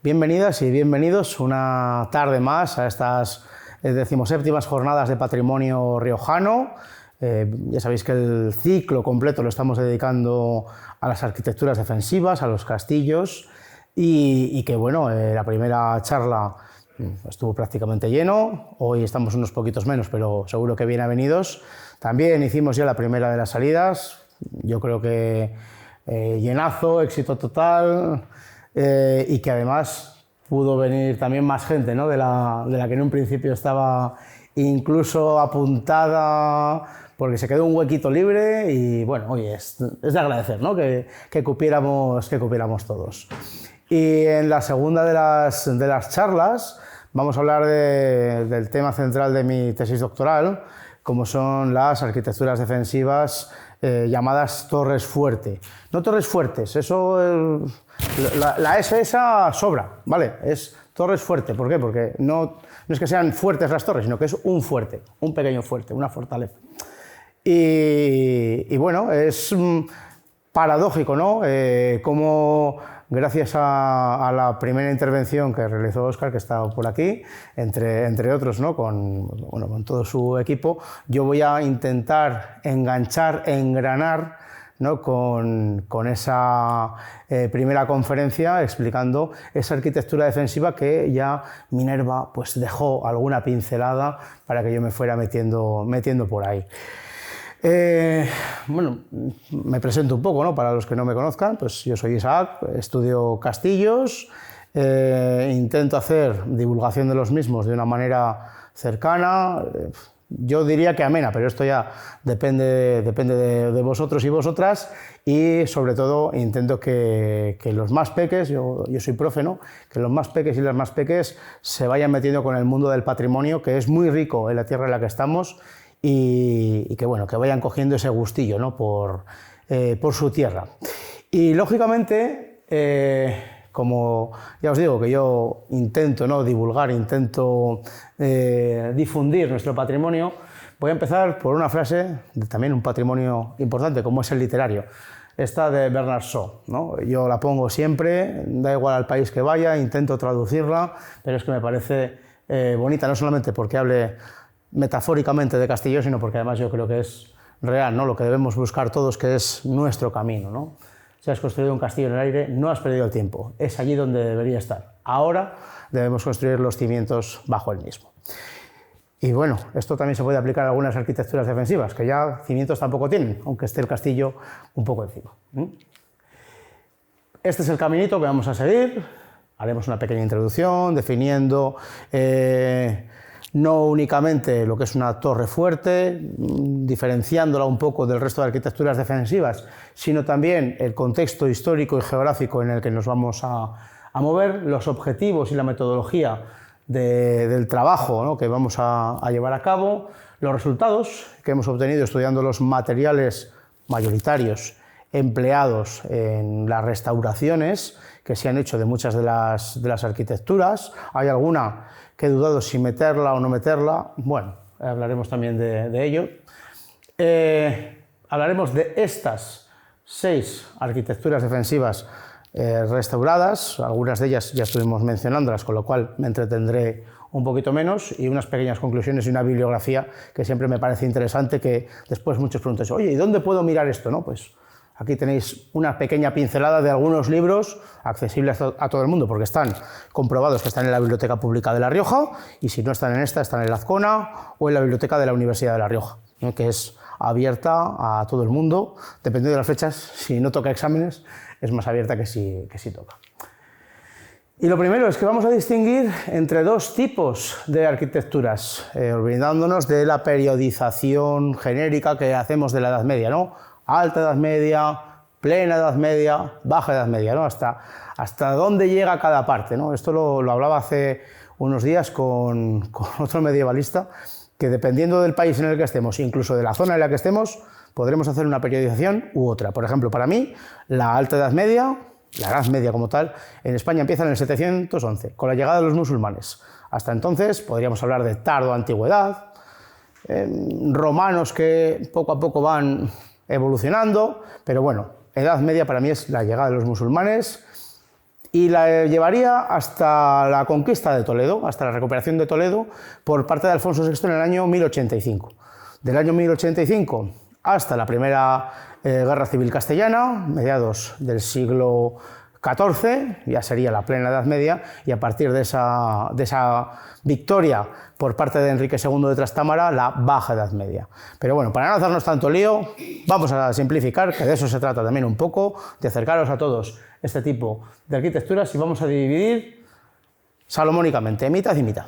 Bienvenidas y bienvenidos una tarde más a estas 17ª jornadas de patrimonio riojano. Ya sabéis que el ciclo completo lo estamos dedicando a las arquitecturas defensivas, a los castillos y que bueno, la primera charla estuvo prácticamente lleno. Hoy estamos unos poquitos menos, pero seguro que bien avenidos. También hicimos ya la primera de las salidas. Yo creo que llenazo, éxito total. Y que además pudo venir también más gente, ¿no? de la que en un principio estaba incluso apuntada, porque se quedó un huequito libre y bueno, oye, es de agradecer, ¿no? que cupiéramos todos. Y en la segunda de las charlas vamos a hablar del tema central de mi tesis doctoral, como son las arquitecturas defensivas llamadas torres fuerte. No torres fuertes, eso... La S esa sobra, ¿vale? Es torres fuerte. ¿Por qué? Porque no es que sean fuertes las torres, sino que es un fuerte, un pequeño fuerte, una fortaleza. Y bueno, es paradójico, ¿no? Como gracias a la primera intervención que realizó Óscar, que está por aquí, entre otros, ¿no? con todo su equipo, yo voy a intentar enganchar, engranar, ¿no? con esa primera conferencia explicando esa arquitectura defensiva que ya Minerva pues, dejó alguna pincelada para que yo me fuera metiendo por ahí. Bueno, me presento un poco, ¿no? Para los que no me conozcan, pues yo soy Isaac, estudio castillos, intento hacer divulgación de los mismos de una manera cercana, yo diría que amena, pero esto ya depende de vosotros y vosotras, y sobre todo intento que los más peques, yo soy profe, ¿no? Que los más peques y las más peques se vayan metiendo con el mundo del patrimonio, que es muy rico en la tierra en la que estamos, y que bueno, que vayan cogiendo ese gustillo, ¿no? por su tierra. Y lógicamente, como ya os digo que yo intento, ¿no? divulgar, intento difundir nuestro patrimonio, voy a empezar por una frase de también un patrimonio importante como es el literario, esta de Bernard Shaw, ¿no? Yo la pongo siempre, da igual al país que vaya, intento traducirla, pero es que me parece bonita, no solamente porque hable metafóricamente de castillo, sino porque además yo creo que es real, ¿no? Lo que debemos buscar todos, que es nuestro camino, ¿no? Si has construido un castillo en el aire, no has perdido el tiempo, es allí donde debería estar. Ahora debemos construir los cimientos bajo el mismo. Y bueno, esto también se puede aplicar a algunas arquitecturas defensivas, que ya cimientos tampoco tienen, aunque esté el castillo un poco encima. Este es el caminito que vamos a seguir. Haremos una pequeña introducción, definiendo no únicamente lo que es una torre fuerte, diferenciándola un poco del resto de arquitecturas defensivas, sino también el contexto histórico y geográfico en el que nos vamos a mover, los objetivos y la metodología del trabajo, ¿no? que vamos a llevar a cabo, los resultados que hemos obtenido estudiando los materiales mayoritarios empleados en las restauraciones que se han hecho de muchas de las arquitecturas. Hay alguna que he dudado si meterla o no meterla, bueno, hablaremos también de ello. Hablaremos de estas 6 arquitecturas defensivas restauradas, algunas de ellas ya estuvimos mencionándolas, con lo cual me entretendré un poquito menos, y unas pequeñas conclusiones y una bibliografía que siempre me parece interesante, que después muchos preguntan, oye, ¿y dónde puedo mirar esto? ¿No? Pues aquí tenéis una pequeña pincelada de algunos libros accesibles a todo el mundo, porque están comprobados que están en la Biblioteca Pública de La Rioja, y si no están en esta, están en la Azcona o en la Biblioteca de la Universidad de La Rioja, ¿no? que es abierta a todo el mundo, dependiendo de las fechas. Si no toca exámenes, es más abierta que si toca. Y lo primero es que vamos a distinguir entre 2 tipos de arquitecturas, olvidándonos de la periodización genérica que hacemos de la Edad Media, ¿no? Alta Edad Media, plena Edad Media, baja Edad Media, ¿no? Hasta dónde llega cada parte, ¿no? Esto lo hablaba hace unos días con otro medievalista, que dependiendo del país en el que estemos, incluso de la zona en la que estemos, podremos hacer una periodización u otra. Por ejemplo, para mí, la Alta Edad Media, la Edad Media como tal, en España empieza en el 711, con la llegada de los musulmanes. Hasta entonces podríamos hablar de tardo antigüedad, romanos que poco a poco van evolucionando, pero bueno, Edad Media para mí es la llegada de los musulmanes y la llevaría hasta la conquista de Toledo, hasta la recuperación de Toledo por parte de Alfonso VI en el año 1085. Del año 1085 hasta la primera Guerra Civil Castellana, mediados del siglo XIV, ya sería la plena Edad Media, y a partir de esa victoria por parte de Enrique II de Trastámara, la Baja Edad Media. Pero bueno, para no hacernos tanto lío, vamos a simplificar, que de eso se trata también un poco, de acercaros a todos este tipo de arquitecturas, y vamos a dividir salomónicamente, mitad y mitad.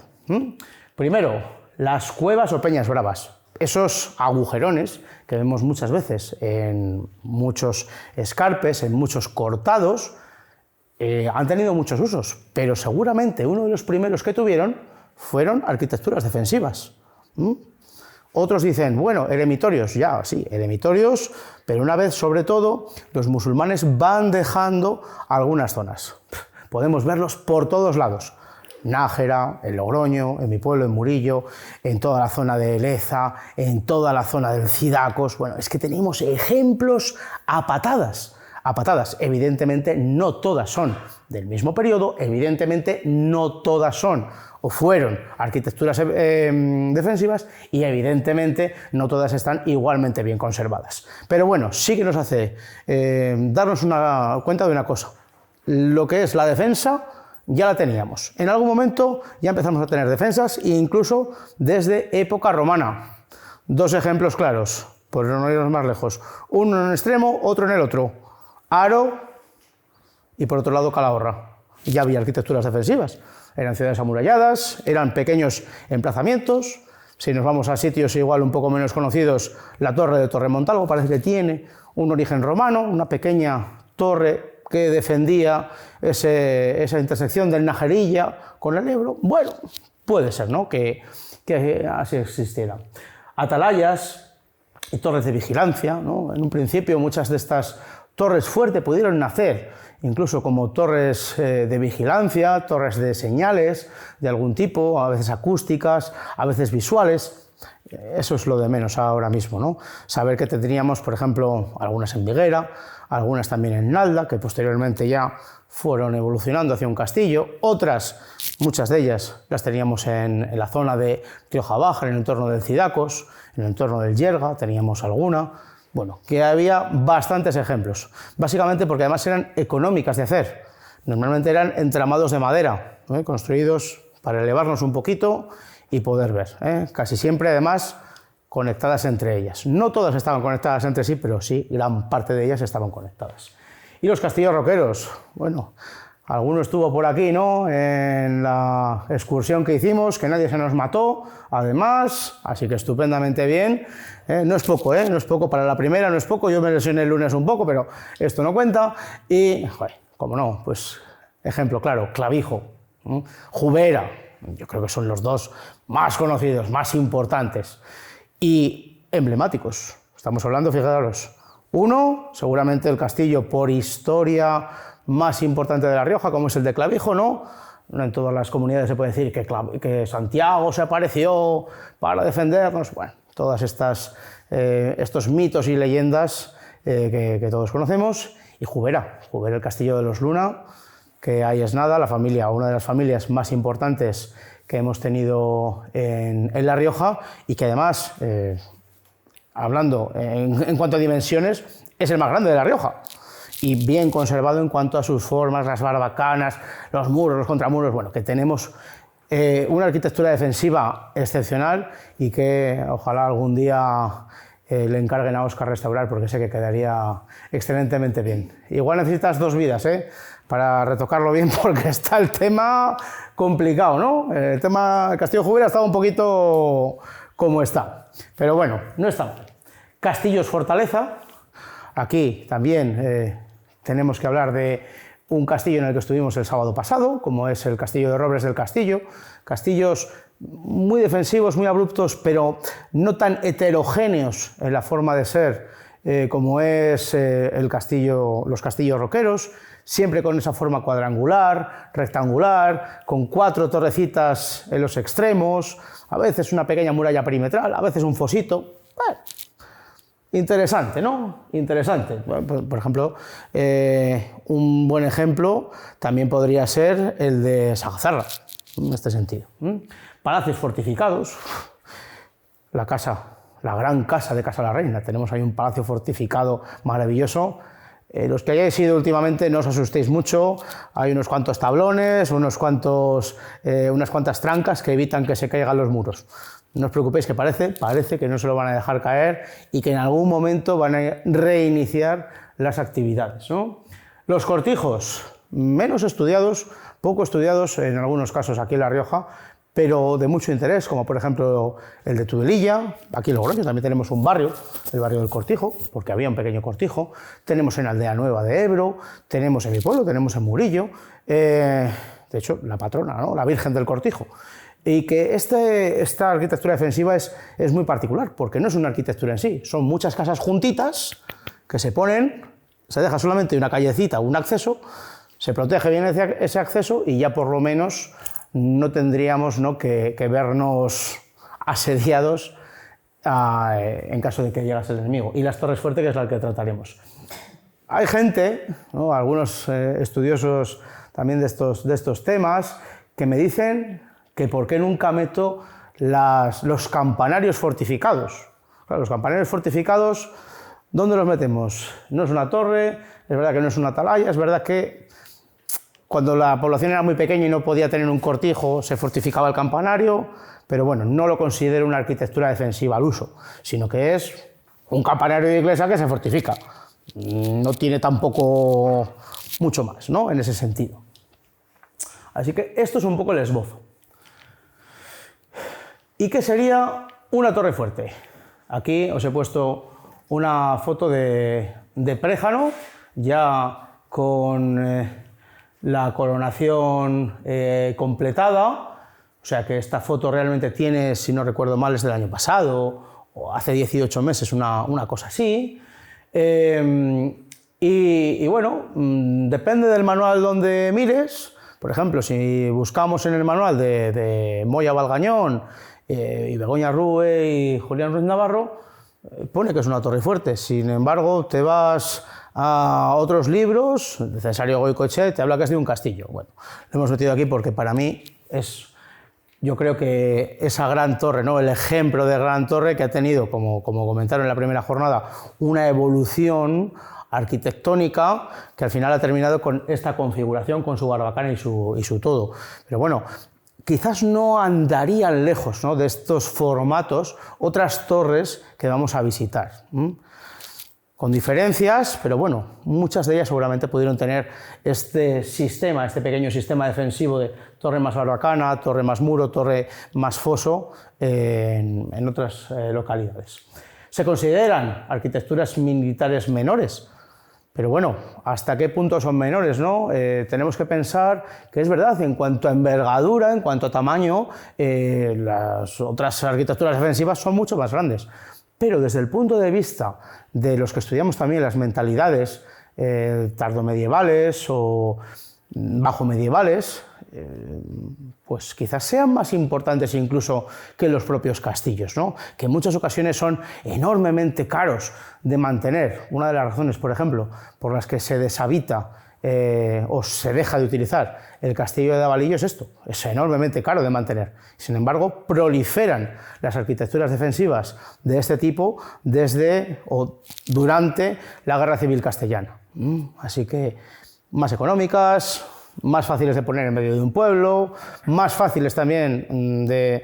Primero, las cuevas o peñas bravas. Esos agujerones que vemos muchas veces en muchos escarpes, en muchos cortados, han tenido muchos usos, pero seguramente uno de los primeros que tuvieron fueron arquitecturas defensivas. Otros dicen, bueno, eremitorios, ya, sí, eremitorios, pero una vez, sobre todo, los musulmanes van dejando algunas zonas. Podemos verlos por todos lados. Nájera, en Logroño, en mi pueblo, en Murillo, en toda la zona de Leza, en toda la zona del Cidacos. Bueno, es que tenemos ejemplos a patadas. A patadas. Evidentemente no todas son del mismo periodo, evidentemente no todas son o fueron arquitecturas defensivas y evidentemente no todas están igualmente bien conservadas. Pero bueno, sí que nos hace darnos cuenta de una cosa. Lo que es la defensa ya la teníamos. En algún momento ya empezamos a tener defensas e incluso desde época romana. Dos ejemplos claros, por no irnos más lejos. Uno en un extremo, otro en el otro. Aro y por otro lado Calahorra. Ya había arquitecturas defensivas. Eran ciudades amuralladas, eran pequeños emplazamientos. Si nos vamos a sitios igual un poco menos conocidos, la torre de Torremontalvo parece que tiene un origen romano, una pequeña torre que defendía esa intersección del Najerilla con el Ebro. Bueno, puede ser, ¿no?, que así existiera. Atalayas y torres de vigilancia, ¿no? En un principio muchas de estas torres fuertes pudieron nacer incluso como torres de vigilancia, torres de señales de algún tipo, a veces acústicas, a veces visuales. Eso es lo de menos ahora mismo, ¿no? Saber que tendríamos, por ejemplo, algunas en Viguera, algunas también en Nalda, que posteriormente ya fueron evolucionando hacia un castillo. Otras, muchas de ellas, las teníamos en la zona de Rioja Baja, en el entorno del Cidacos, en el entorno del Yerga, teníamos alguna. Bueno, que había bastantes ejemplos, básicamente porque además eran económicas de hacer. Normalmente eran entramados de madera, construidos para elevarnos un poquito y poder ver, casi siempre además conectadas entre ellas. No todas estaban conectadas entre sí, pero sí, gran parte de ellas estaban conectadas. Y los castillos roqueros, bueno, alguno estuvo por aquí, ¿no?, en la excursión que hicimos, que nadie se nos mató, además, así que estupendamente bien. No es poco, no es poco para la primera, no es poco, yo me lesioné el lunes un poco, pero esto no cuenta. Y, joder, como no, pues ejemplo claro, Clavijo, Jubera, yo creo que son los dos más conocidos, más importantes y emblemáticos. Estamos hablando, fijaros, uno, seguramente el castillo por historia más importante de La Rioja, como es el de Clavijo, ¿no? No en todas las comunidades se puede decir que Santiago se apareció para defendernos. Bueno, todas estos mitos y leyendas que todos conocemos. Y Jubera, el castillo de los Luna, que ahí es nada, una de las familias más importantes que hemos tenido en La Rioja y que además, hablando en cuanto a dimensiones, es el más grande de La Rioja. Y bien conservado en cuanto a sus formas, las barbacanas, los muros, los contramuros, bueno, que tenemos una arquitectura defensiva excepcional y que ojalá algún día le encarguen a Óscar restaurar, porque sé que quedaría excelentemente bien. Igual necesitas 2 vidas, para retocarlo bien, porque está el tema complicado, ¿no? El Castillo Jubera está un poquito como está, pero bueno, no está mal. Castillos Fortaleza, aquí también tenemos que hablar de un castillo en el que estuvimos el sábado pasado, como es el Castillo de Robles del Castillo. Castillos muy defensivos, muy abruptos, pero no tan heterogéneos en la forma de ser como es los castillos roqueros, siempre con esa forma cuadrangular, rectangular, con 4 torrecitas en los extremos, a veces una pequeña muralla perimetral, a veces un fosito. Bueno, Interesante, ¿no? Interesante. Por ejemplo, un buen ejemplo también podría ser el de Sagazarra, en este sentido. Palacios fortificados, la gran casa de Casa la Reina, tenemos ahí un palacio fortificado maravilloso. Los que hayáis ido últimamente no os asustéis mucho, hay unos cuantos tablones, unas cuantas trancas que evitan que se caigan los muros. No os preocupéis, que parece que no se lo van a dejar caer y que en algún momento van a reiniciar las actividades, ¿no? Los cortijos, menos estudiados, poco estudiados en algunos casos aquí en La Rioja, pero de mucho interés, como por ejemplo el de Tudelilla. Aquí en Logroño también tenemos un barrio, el barrio del Cortijo, porque había un pequeño cortijo. Tenemos en Aldea Nueva de Ebro, tenemos en mi pueblo, tenemos en Murillo, de hecho la patrona, ¿no? La Virgen del Cortijo. Y que esta arquitectura defensiva es muy particular, porque no es una arquitectura en sí, son muchas casas juntitas que se ponen, se deja solamente una callecita, un acceso, se protege bien ese acceso y ya por lo menos no tendríamos, ¿no?, que vernos asediados en caso de que llegase el enemigo. Y las torres fuertes, que es la que trataremos. Hay gente, ¿no?, algunos estudiosos también de estos temas, que me dicen que por qué nunca meto los campanarios fortificados. Claro, los campanarios fortificados, ¿dónde los metemos? No es una torre, es verdad que no es una atalaya, es verdad que cuando la población era muy pequeña y no podía tener un cortijo, se fortificaba el campanario, pero bueno, no lo considero una arquitectura defensiva al uso, sino que es un campanario de iglesia que se fortifica. No tiene tampoco mucho más, ¿no?, en ese sentido. Así que esto es un poco el esbozo. ¿Y qué sería una torre fuerte? Aquí os he puesto una foto de Préjano, ya con la coronación completada, o sea que esta foto realmente tiene, si no recuerdo mal, es del año pasado, o hace 18 meses, una cosa así. Y bueno, depende del manual donde mires. Por ejemplo, si buscamos en el manual de Moya Valgañón, y Begoña Rue y Julián Ruiz Navarro, pone que es una torre fuerte. Sin embargo, te vas a otros libros, de Cesario Goicoechea, te habla que es de un castillo. Bueno, lo hemos metido aquí porque para mí es, yo creo que esa gran torre, ¿no?, el ejemplo de gran torre que ha tenido, como comentaron en la primera jornada, una evolución arquitectónica que al final ha terminado con esta configuración, con su barbacana y su todo. Pero bueno, quizás no andarían lejos, ¿no?, de estos formatos otras torres que vamos a visitar. Con diferencias, pero bueno, muchas de ellas seguramente pudieron tener este pequeño sistema defensivo de torre más barbacana, torre más muro, torre más foso en otras localidades. Se consideran arquitecturas militares menores, pero bueno, ¿hasta qué punto son menores, no? Tenemos que pensar que es verdad, en cuanto a envergadura, en cuanto a tamaño, las otras arquitecturas defensivas son mucho más grandes. Pero desde el punto de vista de los que estudiamos también las mentalidades tardomedievales o bajomedievales, pues quizás sean más importantes incluso que los propios castillos, ¿no?, que en muchas ocasiones son enormemente caros de mantener. Una de las razones, por ejemplo, por las que se deshabita o se deja de utilizar el castillo de Davalillo es esto, es enormemente caro de mantener. Sin embargo, proliferan las arquitecturas defensivas de este tipo desde o durante la Guerra Civil Castellana. Así que más económicas, más fáciles de poner en medio de un pueblo, más fáciles también de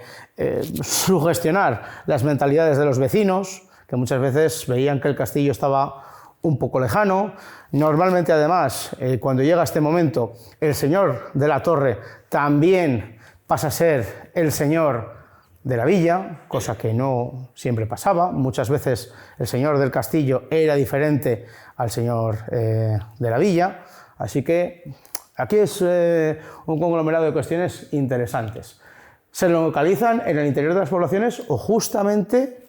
sugestionar las mentalidades de los vecinos, que muchas veces veían que el castillo estaba un poco lejano. Normalmente, además, cuando llega este momento, el señor de la torre también pasa a ser el señor de la villa, cosa que no siempre pasaba. Muchas veces el señor del castillo era diferente al señor de la villa. Así que aquí es un conglomerado de cuestiones interesantes. Se localizan en el interior de las poblaciones o justamente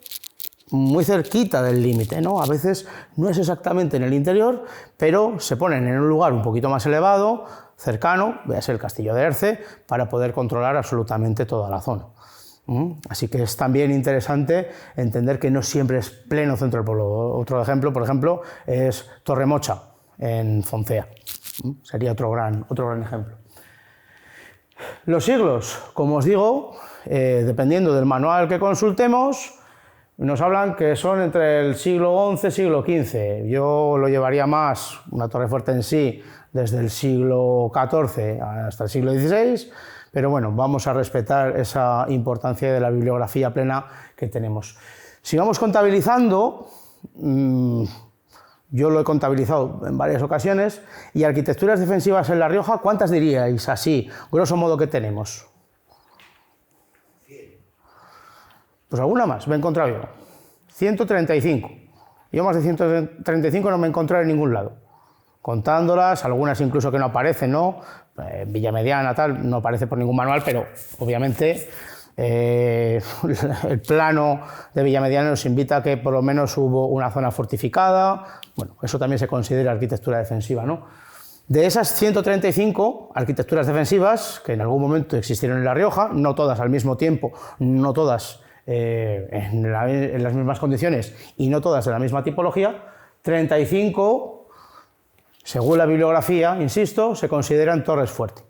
muy cerquita del límite, ¿no? A veces no es exactamente en el interior, pero se ponen en un lugar un poquito más elevado, cercano, véase el castillo de Erce, para poder controlar absolutamente toda la zona. Así que es también interesante entender que no siempre es pleno centro del pueblo. Otro ejemplo, por ejemplo, es Torremocha, en Foncea. Sería otro gran ejemplo. Los siglos, como os digo, dependiendo del manual que consultemos, nos hablan que son entre el siglo XI y siglo XV. Yo lo llevaría más, una torre fuerte en sí, desde el siglo XIV hasta el siglo XVI, pero bueno, vamos a respetar esa importancia de la bibliografía plena que tenemos. Si vamos contabilizando, yo lo he contabilizado en varias ocasiones, y arquitecturas defensivas en La Rioja, ¿cuántas diríais así, grosso modo, que tenemos? Pues alguna más, me he encontrado yo. 135. Yo más de 135 no me he encontrado en ningún lado. Contándolas, algunas incluso que no aparecen, ¿no? Villamediana, tal, no aparece por ningún manual, pero obviamente el plano de Villamediana nos invita a que por lo menos hubo una zona fortificada. Bueno, eso también se considera arquitectura defensiva, ¿no? De esas 135 arquitecturas defensivas que en algún momento existieron en La Rioja, no todas al mismo tiempo, no todas en las mismas condiciones y no todas de la misma tipología, 35, según la bibliografía, insisto, se consideran torres fuertes,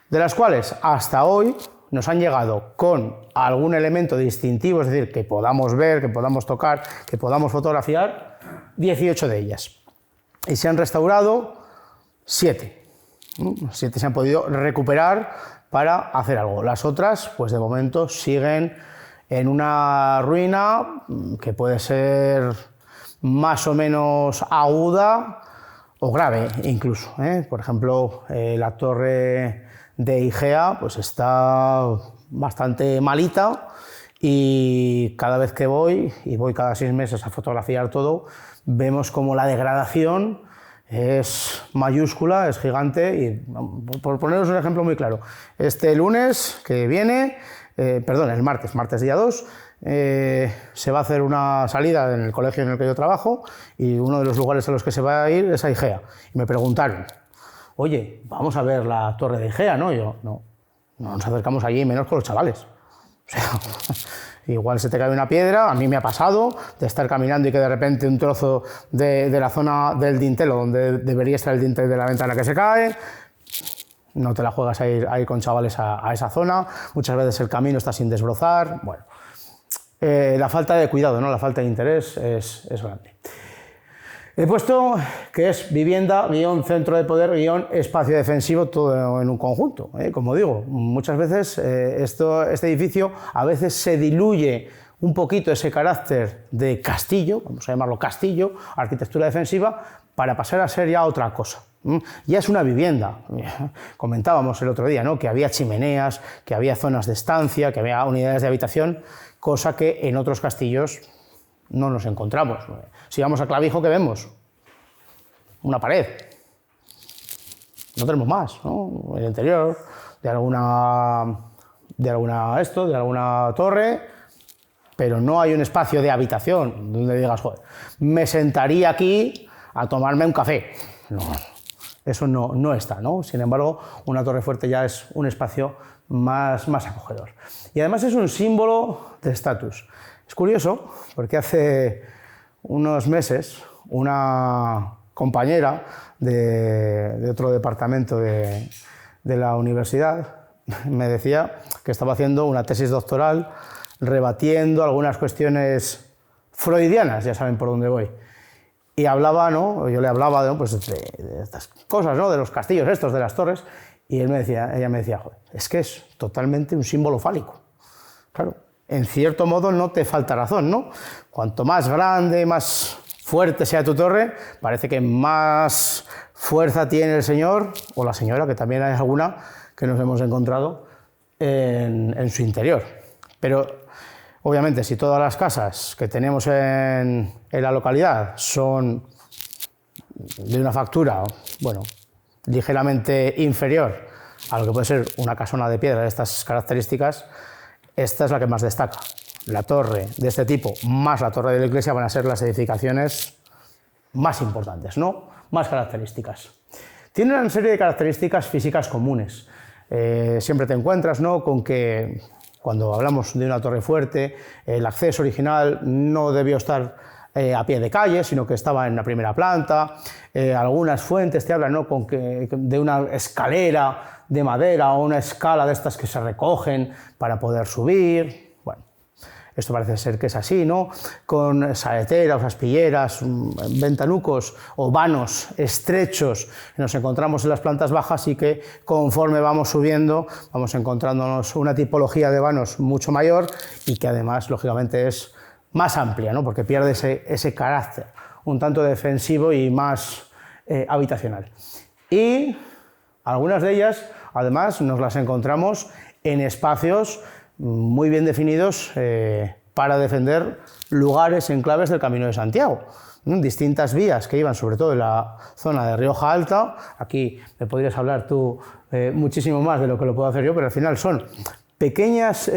de las cuales hasta hoy nos han llegado con algún elemento distintivo, es decir, que podamos ver, que podamos tocar, que podamos fotografiar, 18 de ellas. Y se han restaurado 7. 7 se han podido recuperar para hacer algo. Las otras, pues de momento, siguen en una ruina que puede ser más o menos aguda o grave incluso. Por ejemplo, la torre de Igea pues está bastante malita, y cada vez que voy, y voy cada 6 meses a fotografiar todo, vemos como la degradación es mayúscula, es gigante. Y por poneros un ejemplo muy claro, este lunes que viene, el martes día 2, se va a hacer una salida en el colegio en el que yo trabajo, y uno de los lugares a los que se va a ir es a Igea. Y me preguntaron, oye, vamos a ver la torre de Igea, ¿no? Y yo, no nos acercamos allí, menos con los chavales. O sea, igual se te cae una piedra, a mí me ha pasado de estar caminando y que de repente un trozo de la zona del dintel, o donde debería estar el dintel de la ventana, que se cae. No te la juegas a ir con chavales a esa zona, muchas veces el camino está sin desbrozar. Bueno, la falta de cuidado, ¿no? La falta de interés es grande. He puesto que es vivienda, guión centro de poder, guión espacio defensivo, todo en un conjunto. Como digo, muchas veces este edificio a veces se diluye un poquito ese carácter de castillo, vamos a llamarlo castillo, arquitectura defensiva, para pasar a ser ya otra cosa. Ya es una vivienda. Comentábamos el otro día, ¿no?, que había chimeneas, que había zonas de estancia, que había unidades de habitación, cosa que en otros castillos no nos encontramos. Si vamos a Clavijo, ¿qué vemos? Una pared. No tenemos más, ¿no? El interior de alguna torre, pero no hay un espacio de habitación donde digas, joder, me sentaría aquí a tomarme un café. No, eso no está, ¿no? Sin embargo, una torre fuerte ya es un espacio más acogedor. Y además es un símbolo de estatus. Es curioso, porque hace unos meses una compañera de otro departamento de la universidad me decía que estaba haciendo una tesis doctoral rebatiendo algunas cuestiones freudianas, ya saben por dónde voy. Y hablaba, ¿no? Yo le hablaba de estas cosas, ¿no?, de los castillos estos, de las torres, y ella me decía, joder, es que es totalmente un símbolo fálico. Claro, en cierto modo no te falta razón, ¿no? Cuanto más grande, más fuerte sea tu torre, parece que más fuerza tiene el señor o la señora, que también hay alguna que nos hemos encontrado en su interior. Pero obviamente, si todas las casas que tenemos en la localidad son de una factura, bueno, ligeramente inferior a lo que puede ser una casona de piedra de estas características, esta es la que más destaca. La torre de este tipo más la torre de la iglesia van a ser las edificaciones más importantes, ¿no?, más características. Tienen una serie de características físicas comunes. Siempre te encuentras, ¿no?, con que cuando hablamos de una torre fuerte, el acceso original no debió estar a pie de calle, sino que estaba en la primera planta. Algunas fuentes te hablan, ¿no?, de una escalera de madera o una escala de estas que se recogen para poder subir. Bueno, esto parece ser que es así, ¿no?, con saeteras, aspilleras, ventanucos o vanos estrechos que nos encontramos en las plantas bajas, y que conforme vamos subiendo vamos encontrándonos una tipología de vanos mucho mayor y que además lógicamente es más amplia, ¿no?, porque pierde ese carácter un tanto defensivo y más habitacional. Y algunas de ellas además nos las encontramos en espacios muy bien definidos para defender lugares enclaves del Camino de Santiago. Distintas vías que iban sobre todo en la zona de Rioja Alta. Aquí me podrías hablar tú muchísimo más de lo que lo puedo hacer yo, pero al final son pequeñas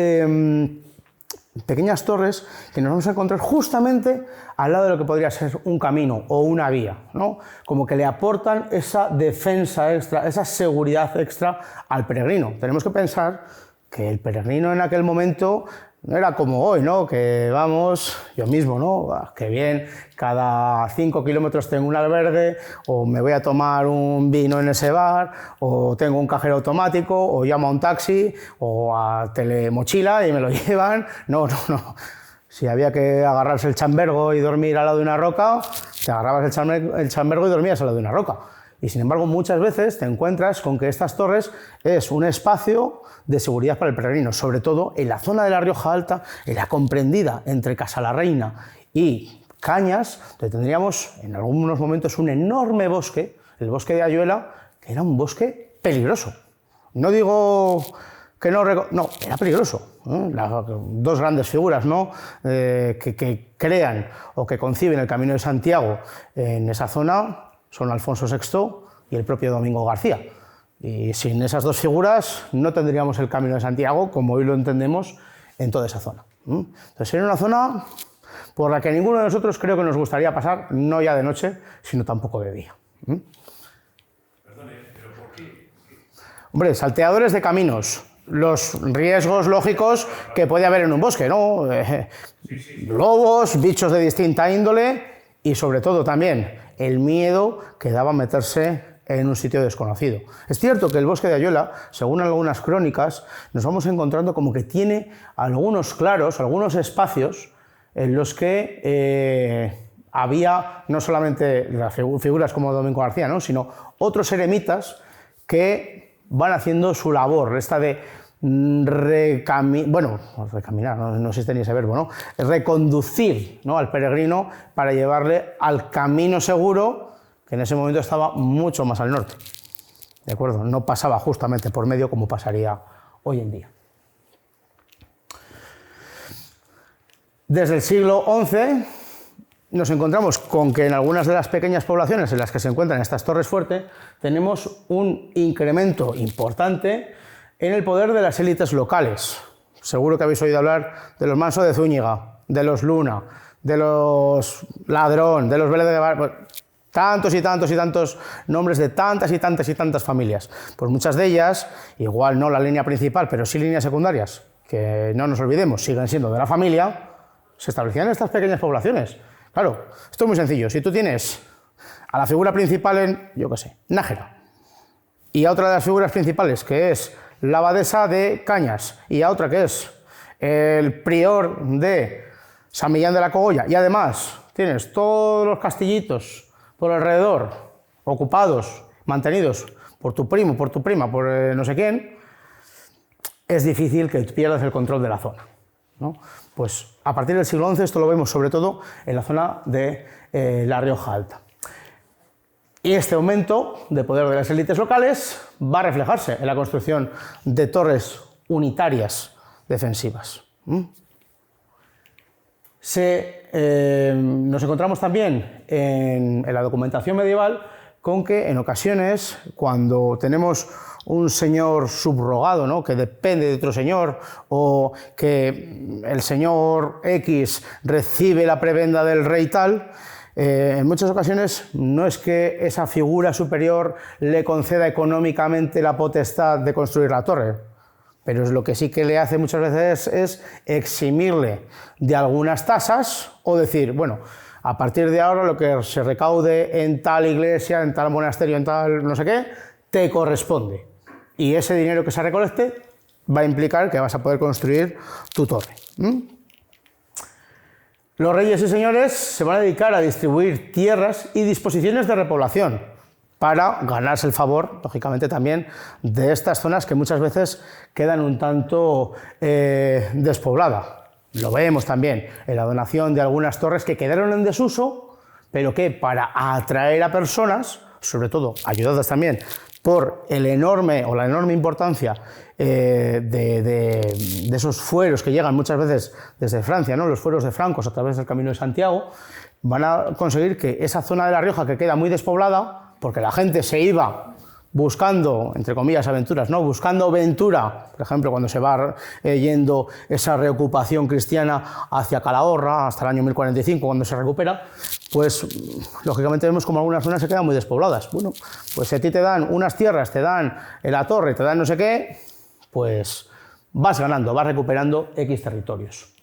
torres que nos vamos a encontrar justamente al lado de lo que podría ser un camino o una vía, ¿no? Como que le aportan esa defensa extra, esa seguridad extra al peregrino. Tenemos que pensar que el peregrino en aquel momento no era como hoy, ¿no?, que vamos, yo mismo, ¿no?, qué bien, cada 5 kilómetros tengo un albergue, o me voy a tomar un vino en ese bar, o tengo un cajero automático, o llamo a un taxi, o a telemochila y me lo llevan. No. Si había que agarrarse el chambergo y dormir al lado de una roca, te agarrabas el chambergo y dormías al lado de una roca. Y sin embargo, muchas veces te encuentras con que estas torres es un espacio de seguridad para el peregrino, sobre todo en la zona de la Rioja Alta, en la comprendida entre Casalarreina y Cañas, donde tendríamos en algunos momentos un enorme bosque, el bosque de Ayuela, que era un bosque peligroso. No digo que no, era peligroso. Las dos grandes figuras, ¿no?, que crean o que conciben el Camino de Santiago en esa zona son Alfonso VI y el propio Domingo García. Y sin esas dos figuras no tendríamos el Camino de Santiago como hoy lo entendemos en toda esa zona. Entonces era una zona por la que ninguno de nosotros creo que nos gustaría pasar, no ya de noche, sino tampoco de día. Perdone, ¿pero por qué? Hombre, salteadores de caminos, los riesgos lógicos que puede haber en un bosque, ¿no? Lobos, bichos de distinta índole y sobre todo también el miedo que daba meterse en un sitio desconocido. Es cierto que el bosque de Ayuela, según algunas crónicas, nos vamos encontrando como que tiene algunos claros, algunos espacios en los que había no solamente las figuras como Domingo García, ¿no?, sino otros eremitas que van haciendo su labor, esta de recaminar, no existe ni ese verbo, ¿no?, reconducir, ¿no?, al peregrino para llevarle al camino seguro, que en ese momento estaba mucho más al norte, ¿de acuerdo? No pasaba justamente por medio como pasaría hoy en día. Desde el siglo XI nos encontramos con que en algunas de las pequeñas poblaciones en las que se encuentran estas torres fuertes tenemos un incremento importante en el poder de las élites locales. Seguro que habéis oído hablar de los Manso de Zúñiga, de los Luna, de los Ladrón, de los Vélez de Bar, tantos y tantos nombres de tantas y tantas familias. Pues muchas de ellas, igual no la línea principal, pero sí líneas secundarias, que no nos olvidemos, siguen siendo de la familia, se establecían en estas pequeñas poblaciones. Claro, esto es muy sencillo. Si tú tienes a la figura principal en, yo qué sé, Nájera, y a otra de las figuras principales, que es la abadesa de Cañas, y a otra que es el prior de San Millán de la Cogolla, y además tienes todos los castillitos por alrededor, ocupados, mantenidos por tu primo, por tu prima, por no sé quién, es difícil que pierdas el control de la zona, ¿no? Pues a partir del siglo XI esto lo vemos sobre todo en la zona de la Rioja Alta. Y este aumento de poder de las élites locales va a reflejarse en la construcción de torres unitarias defensivas. Nos encontramos también en la documentación medieval con que en ocasiones, cuando tenemos un señor subrogado, ¿no?, que depende de otro señor, o que el señor X recibe la prebenda del rey tal, en muchas ocasiones no es que esa figura superior le conceda económicamente la potestad de construir la torre, pero es lo que sí que le hace muchas veces es eximirle de algunas tasas o decir, bueno, a partir de ahora lo que se recaude en tal iglesia, en tal monasterio, en tal no sé qué, te corresponde. Y ese dinero que se recolecte va a implicar que vas a poder construir tu torre. Los reyes y señores se van a dedicar a distribuir tierras y disposiciones de repoblación para ganarse el favor, lógicamente también, de estas zonas que muchas veces quedan un tanto despobladas. Lo vemos también en la donación de algunas torres que quedaron en desuso, pero que para atraer a personas, sobre todo ayudadas también por la enorme importancia de esos fueros que llegan muchas veces desde Francia, ¿no? Los fueros de francos a través del Camino de Santiago, van a conseguir que esa zona de La Rioja que queda muy despoblada, porque la gente se iba buscando, entre comillas, aventuras, ¿no? Buscando ventura, por ejemplo, cuando se va yendo esa reocupación cristiana hacia Calahorra, hasta el año 1045, cuando se recupera, pues lógicamente vemos como algunas zonas se quedan muy despobladas. Bueno, pues si a ti te dan unas tierras, te dan la torre, te dan no sé qué, pues vas ganando, vas recuperando X territorios.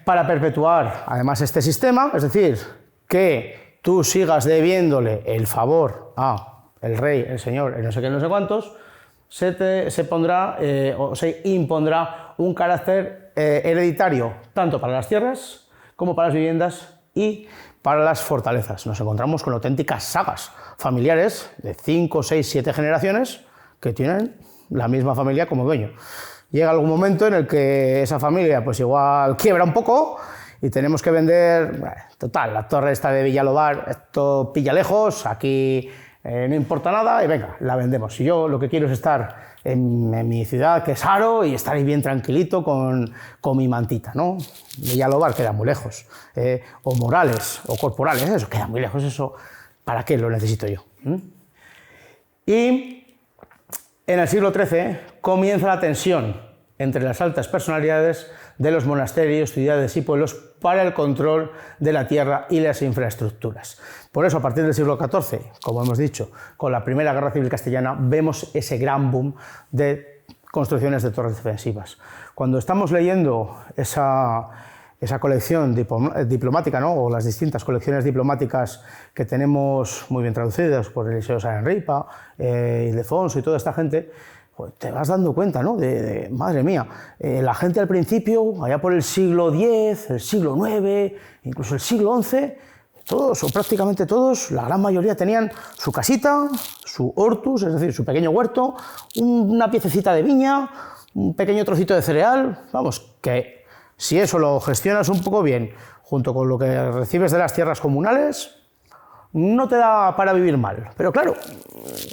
Para perpetuar además este sistema, es decir, que tú sigas debiéndole el favor a el rey, el señor, el no sé qué, no sé cuántos, se pondrá o se impondrá un carácter hereditario tanto para las tierras como para las viviendas y para las fortalezas. Nos encontramos con auténticas sagas familiares de 5, 6, 7 generaciones que tienen la misma familia como dueño. Llega algún momento en el que esa familia pues igual quiebra un poco y tenemos que vender, total, la torre esta de Villalobar, esto pilla lejos, aquí no importa nada y venga, la vendemos. Y yo lo que quiero es estar en mi ciudad, que es Haro, y estar ahí bien tranquilito con mi mantita, ¿no? Villalobar queda muy lejos, o Morales, o Corporales, eso queda muy lejos, eso, ¿para qué lo necesito yo? Y en el siglo XIII comienza la tensión entre las altas personalidades de los monasterios, ciudades y pueblos para el control de la tierra y las infraestructuras. Por eso, a partir del siglo XIV, como hemos dicho, con la Primera Guerra Civil Castellana, vemos ese gran boom de construcciones de torres defensivas. Cuando estamos leyendo esa colección diplomática, ¿no? O las distintas colecciones diplomáticas que tenemos muy bien traducidas por Eliseo Sáenz Ripa, Ildefonso y toda esta gente, pues te vas dando cuenta, ¿no? Madre mía, la gente al principio, allá por el siglo X, el siglo IX, incluso el siglo XI, todos o prácticamente todos, la gran mayoría tenían su casita, su hortus, es decir, su pequeño huerto, una piececita de viña, un pequeño trocito de cereal, vamos, que si eso lo gestionas un poco bien, junto con lo que recibes de las tierras comunales, no te da para vivir mal. Pero claro,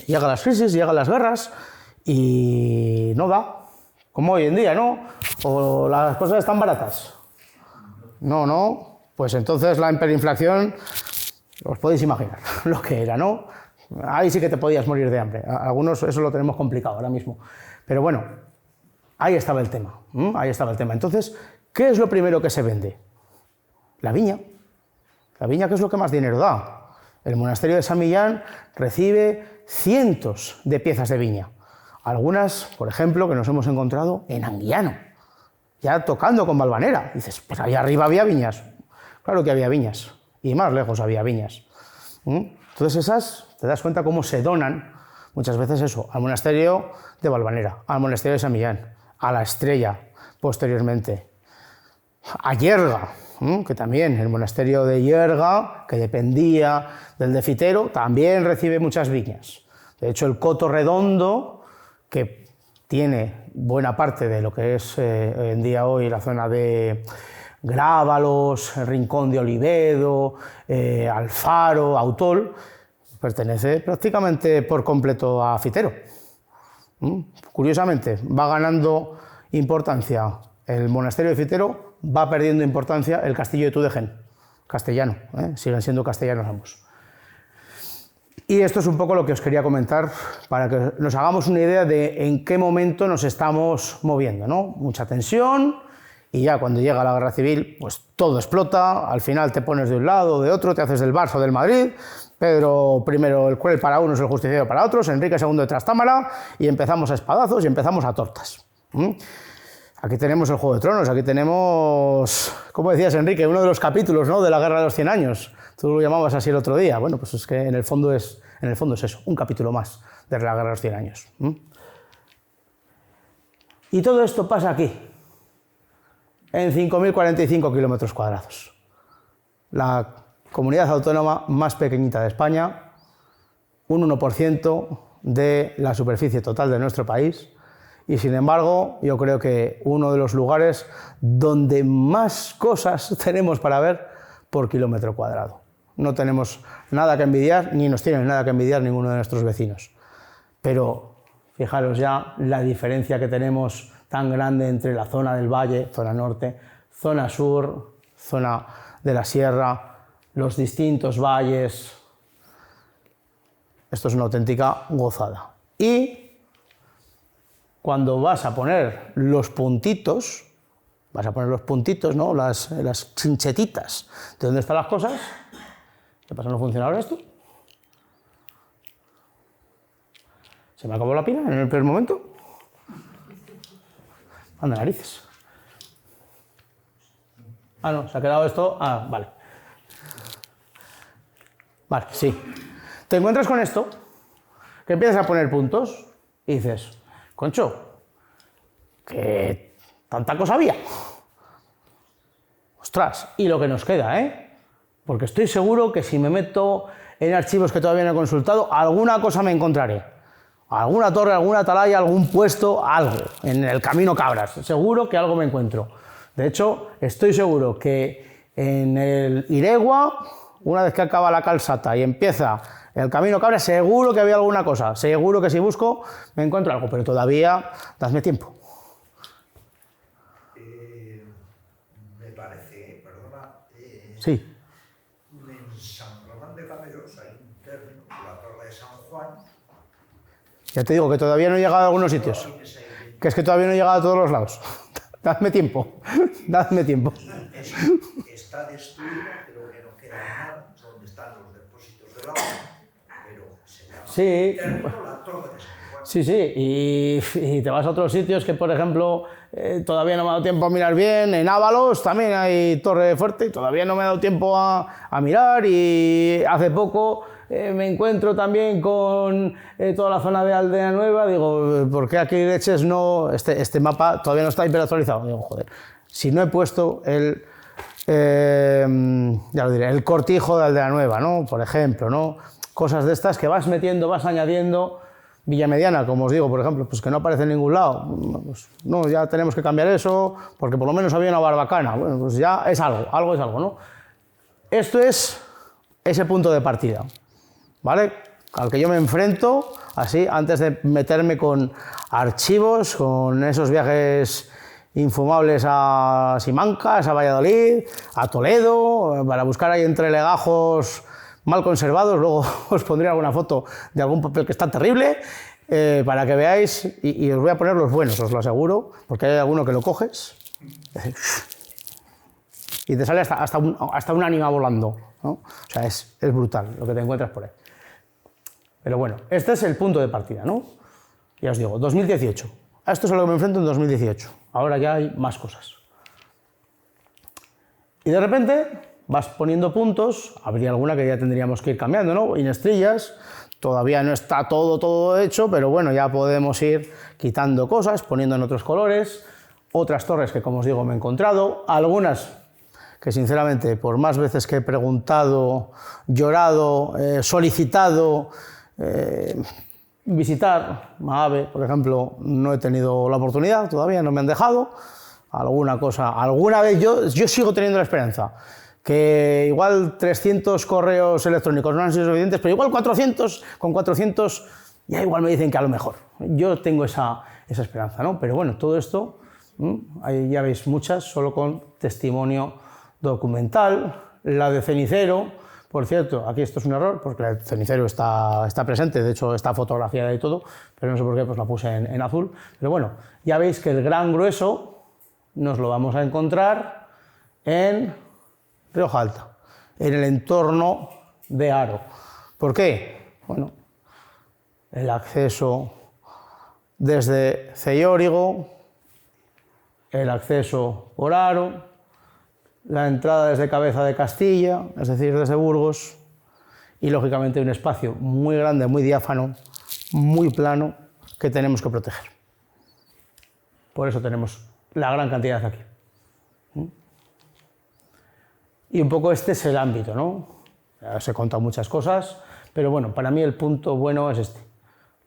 llegan las crisis, llegan las guerras, y no da, como hoy en día, ¿no? O las cosas están baratas. No, pues entonces la hiperinflación, os podéis imaginar lo que era, ¿no? Ahí sí que te podías morir de hambre. Algunos eso lo tenemos complicado ahora mismo. Pero bueno, ahí estaba el tema. Ahí estaba el tema. Entonces, ¿qué es lo primero que se vende? La viña. La viña, que es lo que más dinero da. El monasterio de San Millán recibe cientos de piezas de viña. Algunas, por ejemplo, que nos hemos encontrado en Anguiano, ya tocando con Valvanera. Dices, pues ahí arriba había viñas. Claro que había viñas, y más lejos había viñas. Entonces esas, te das cuenta cómo se donan muchas veces eso, al monasterio de Valvanera, al monasterio de San Millán, a la Estrella, posteriormente, a Yerga, que también el monasterio de Yerga, que dependía del de Fitero, también recibe muchas viñas. De hecho, el Coto Redondo, que tiene buena parte de lo que es en día hoy la zona de Grábalos, Rincón de Olivedo, Alfaro, Autol, pertenece prácticamente por completo a Fitero. Curiosamente, va ganando importancia el monasterio de Fitero, va perdiendo importancia el castillo de Tudegen, castellano, siguen siendo castellanos ambos. Y esto es un poco lo que os quería comentar para que nos hagamos una idea de en qué momento nos estamos moviendo, ¿no? Mucha tensión y ya cuando llega la guerra civil, pues todo explota, al final te pones de un lado o de otro, te haces del Barça o del Madrid, Pedro I el cruel para unos, el justiciero para otros, Enrique II de Trastámara, y empezamos a espadazos y empezamos a tortas. Aquí tenemos el Juego de Tronos, aquí tenemos, como decías Enrique, uno de los capítulos, ¿no?, de la Guerra de los 100 años. Tú lo llamabas así el otro día. Bueno, pues es que en el fondo es eso, un capítulo más de la Guerra de los 100 años. Y todo esto pasa aquí, en 5.045 kilómetros cuadrados. La comunidad autónoma más pequeñita de España, un 1% de la superficie total de nuestro país, y sin embargo yo creo que uno de los lugares donde más cosas tenemos para ver por kilómetro cuadrado. No tenemos nada que envidiar, ni nos tienen nada que envidiar ninguno de nuestros vecinos. Pero fijaros ya la diferencia que tenemos tan grande entre la zona del valle, zona norte, zona sur, zona de la sierra, los distintos valles. Esto es una auténtica gozada. Y cuando vas a poner los puntitos, ¿no?, las chinchetitas de dónde están las cosas. ¿Qué pasa? ¿No funciona ahora esto? ¿Se me acabó la pila en el primer momento? Anda, narices. Ah, no, se ha quedado esto. Ah, vale. Vale, sí. Te encuentras con esto, que empiezas a poner puntos y dices, concho, que tanta cosa había. Ostras, y lo que nos queda, porque estoy seguro que si me meto en archivos que todavía no he consultado, alguna cosa me encontraré. Alguna torre, alguna atalaya, algún puesto, algo, en el camino Cabras. Seguro que algo me encuentro. De hecho, estoy seguro que en el Iregua, una vez que acaba la calzata y empieza el camino Cabras, seguro que había alguna cosa. Seguro que si busco me encuentro algo, pero todavía dadme tiempo. Me parece, perdona, Sí. en San Román de Cameros hay un término, la Torre de San Juan. Ya te digo que todavía no he llegado a algunos sitios. Que es que todavía no he llegado a todos los lados. Dadme tiempo. Dadme tiempo. Está destruida, creo que no queda nada, donde están los depósitos del agua, pero se llama Sí. término la Torre de San Juan. Sí, sí, y te vas a otros sitios que, por ejemplo, todavía no me ha dado tiempo a mirar bien. En Ábalos también hay Torre Fuerte y todavía no me ha dado tiempo a mirar. Y hace poco me encuentro también con toda la zona de Aldea Nueva. Digo, ¿por qué aquí leches no? Este mapa todavía no está hiperactualizado. Digo, joder, si no he puesto ya lo diré, el cortijo de Aldea Nueva, ¿no? Por ejemplo, ¿no? Cosas de estas que vas metiendo, vas añadiendo. Villamediana, como os digo, por ejemplo, pues que no aparece en ningún lado. Pues no, ya tenemos que cambiar eso, porque por lo menos había una barbacana. Bueno, pues ya es algo es algo, ¿no? Esto es ese punto de partida, ¿vale? Al que yo me enfrento, así, antes de meterme con archivos, con esos viajes infumables a Simancas, a Valladolid, a Toledo, para buscar ahí entre legajos mal conservados. Luego os pondré alguna foto de algún papel que está terrible, para que veáis, y os voy a poner los buenos, os lo aseguro, porque hay alguno que lo coges y te sale hasta un ánima volando, ¿no? O sea, es brutal lo que te encuentras por ahí. Pero bueno, este es el punto de partida, ¿no? Ya os digo, 2018. A esto es a lo que me enfrento en 2018. Ahora ya hay más cosas. Y de repente vas poniendo puntos, habría alguna que ya tendríamos que ir cambiando, ¿no? Inestrillas, todavía no está todo hecho, pero bueno, ya podemos ir quitando cosas, poniendo en otros colores, otras torres que, como os digo, me he encontrado, algunas que sinceramente, por más veces que he preguntado, llorado, solicitado, visitar Maave, por ejemplo, no he tenido la oportunidad, todavía no me han dejado. Alguna cosa, alguna vez yo sigo teniendo la esperanza que igual 300 correos electrónicos no han sido suficientes, pero igual 400, con 400 ya igual me dicen que a lo mejor. Yo tengo esa esperanza, ¿no? Pero bueno, todo esto, ahí ya veis muchas, solo con testimonio documental. La de Cenicero, por cierto, aquí esto es un error, porque la de Cenicero está presente, de hecho está fotografiada y todo, pero no sé por qué pues la puse en azul. Pero bueno, ya veis que el gran grueso nos lo vamos a encontrar en Rioja Alta, en el entorno de Haro. ¿Por qué? Bueno, el acceso desde Cellórigo, el acceso por Haro, la entrada desde Cabeza de Castilla, es decir, desde Burgos, y lógicamente un espacio muy grande, muy diáfano, muy plano, que tenemos que proteger. Por eso tenemos la gran cantidad aquí. Y un poco este es el ámbito, ¿no? Ya os he contado muchas cosas, pero bueno, para mí el punto bueno es este,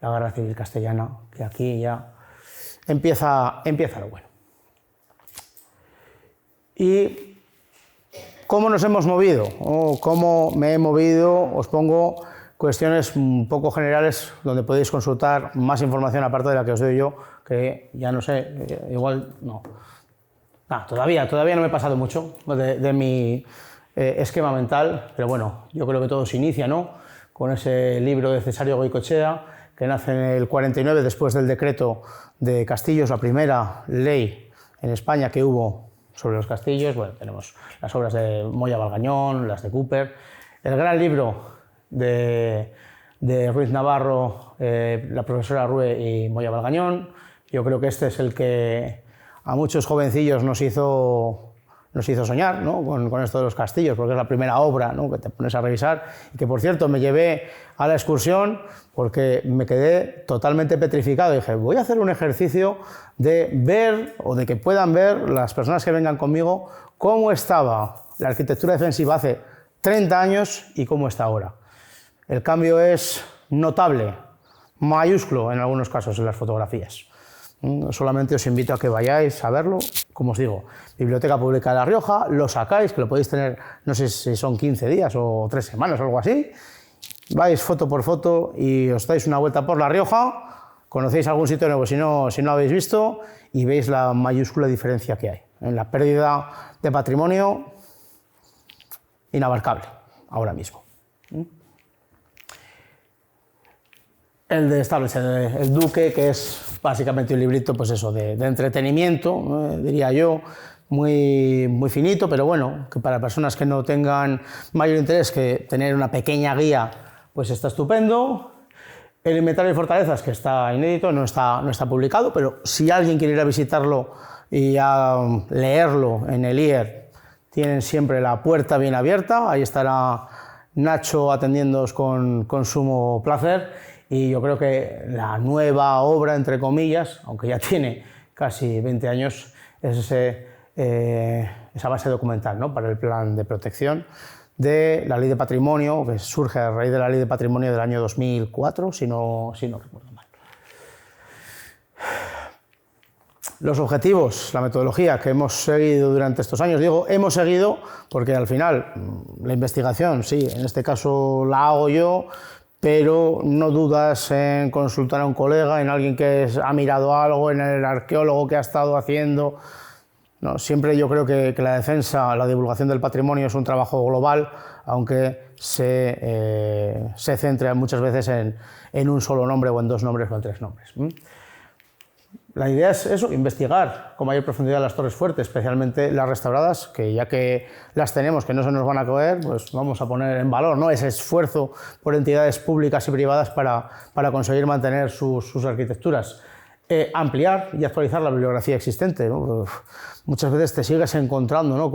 la Guerra Civil Castellana, que aquí ya empieza lo bueno. ¿Y cómo nos hemos movido? O cómo me he movido, os pongo cuestiones un poco generales donde podéis consultar más información aparte de la que os doy yo, que ya no sé, igual no. Todavía no me he pasado mucho de mi esquema mental, pero bueno, yo creo que todo se inicia, ¿no?, con ese libro de Cesario Goicoechea, que nace en el 49 después del decreto de castillos, la primera ley en España que hubo sobre los castillos. Bueno, tenemos las obras de Moya Valgañón, las de Cooper, el gran libro de Ruiz Navarro, la profesora Rue y Moya Valgañón. Yo creo que este es el que a muchos jovencillos nos hizo soñar, ¿no?, con esto de los castillos, porque es la primera obra, ¿no?, que te pones a revisar, y que por cierto me llevé a la excursión porque me quedé totalmente petrificado. Dije, voy a hacer un ejercicio de ver, o de que puedan ver las personas que vengan conmigo, cómo estaba la arquitectura defensiva hace 30 años y cómo está ahora. El cambio es notable, mayúsculo en algunos casos en las fotografías. Solamente os invito a que vayáis a verlo. Como os digo, Biblioteca Pública de La Rioja, lo sacáis, que lo podéis tener, no sé si son 15 días o 3 semanas o algo así. Vais foto por foto y os dais una vuelta por La Rioja, conocéis algún sitio nuevo si no habéis visto, y veis la mayúscula diferencia que hay en la pérdida de patrimonio inabarcable ahora mismo. El de Establecer el Duque, que es básicamente un librito, pues eso, de entretenimiento, diría yo, muy finito, pero bueno, que para personas que no tengan mayor interés que tener una pequeña guía, pues está estupendo. El inventario de fortalezas, que está inédito, no está publicado, pero si alguien quiere ir a visitarlo y a leerlo en el IER, tienen siempre la puerta bien abierta, ahí estará Nacho atendiéndoos con sumo placer. Y yo creo que la nueva obra, entre comillas, aunque ya tiene casi 20 años, es esa base documental, ¿no?, para el plan de protección de la Ley de Patrimonio, que surge a raíz de la Ley de Patrimonio del año 2004, si no recuerdo mal. Los objetivos, la metodología que hemos seguido durante estos años, digo hemos seguido porque al final la investigación, sí, en este caso la hago yo, pero no dudas en consultar a un colega, en alguien que ha mirado algo, en el arqueólogo que ha estado haciendo. No, siempre yo creo que la defensa, la divulgación del patrimonio es un trabajo global, aunque se centre muchas veces en un solo nombre o en 2 nombres o en 3 nombres. La idea es eso, investigar con mayor profundidad las torres fuertes, especialmente las restauradas, que ya que las tenemos, que no se nos van a caer, pues vamos a poner en valor, ¿no?, ese esfuerzo por entidades públicas y privadas para conseguir mantener sus arquitecturas. Ampliar y actualizar la bibliografía existente, ¿no? Muchas veces te sigues encontrando, ¿no?,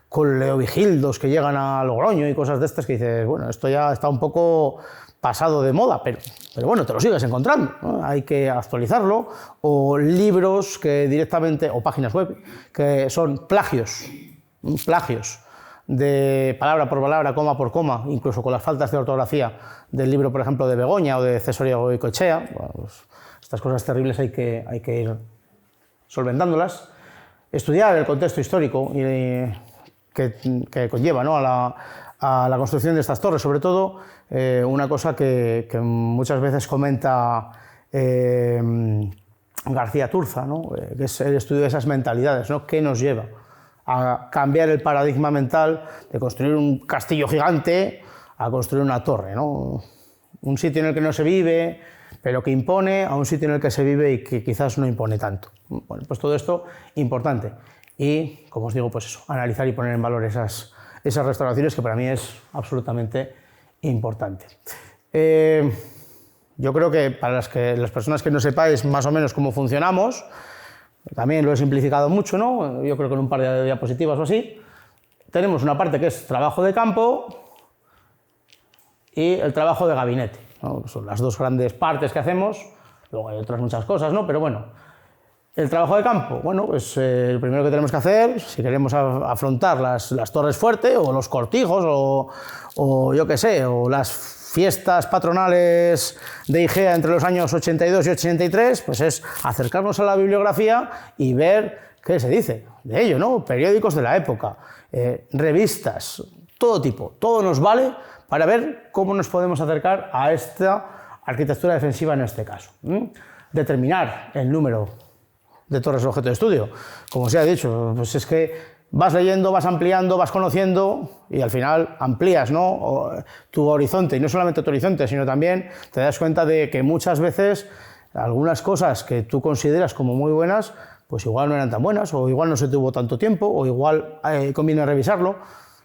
con leovigildos que llegan a Logroño y cosas de estas que dices, bueno, esto ya está un poco pasado de moda, pero bueno, te lo sigues encontrando, ¿no? Hay que actualizarlo, o libros que directamente, o páginas web, que son plagios de palabra por palabra, coma por coma, incluso con las faltas de ortografía del libro, por ejemplo, de Begoña o de Cesario Goicoechea. Bueno, pues estas cosas terribles hay que ir solventándolas. Estudiar el contexto histórico que conlleva, ¿no?, a la construcción de estas torres, sobre todo una cosa que muchas veces comenta García Turza, ¿no?, que es el estudio de esas mentalidades, ¿no?, que nos lleva a cambiar el paradigma mental de construir un castillo gigante a construir una torre, ¿no?, un sitio en el que no se vive, pero que impone a un sitio en el que se vive y que quizás no impone tanto. Bueno, pues todo esto importante. Y, como os digo, pues eso, analizar y poner en valor esas restauraciones, que para mí es absolutamente importante. Yo creo que para las personas que no sepáis más o menos cómo funcionamos, también lo he simplificado mucho, ¿no? Yo creo que en un par de diapositivas o así, tenemos una parte que es trabajo de campo y el trabajo de gabinete, ¿no? Son las dos grandes partes que hacemos, luego hay otras muchas cosas, ¿no? Pero bueno, el trabajo de campo, bueno, pues lo primero que tenemos que hacer, si queremos afrontar las torres fuertes o los cortijos o yo qué sé, o las fiestas patronales de IGEA entre los años 82 y 83, pues es acercarnos a la bibliografía y ver qué se dice de ello, ¿no? Periódicos de la época, revistas, todo tipo, todo nos vale para ver cómo nos podemos acercar a esta arquitectura defensiva en este caso. Determinar el número de torres de objeto de estudio. Como se ha dicho, pues es que vas leyendo, vas ampliando, vas conociendo y al final amplías, ¿no? Tu horizonte, y no solamente tu horizonte, sino también te das cuenta de que muchas veces algunas cosas que tú consideras como muy buenas, pues igual no eran tan buenas, o igual no se tuvo tanto tiempo, o igual conviene revisarlo.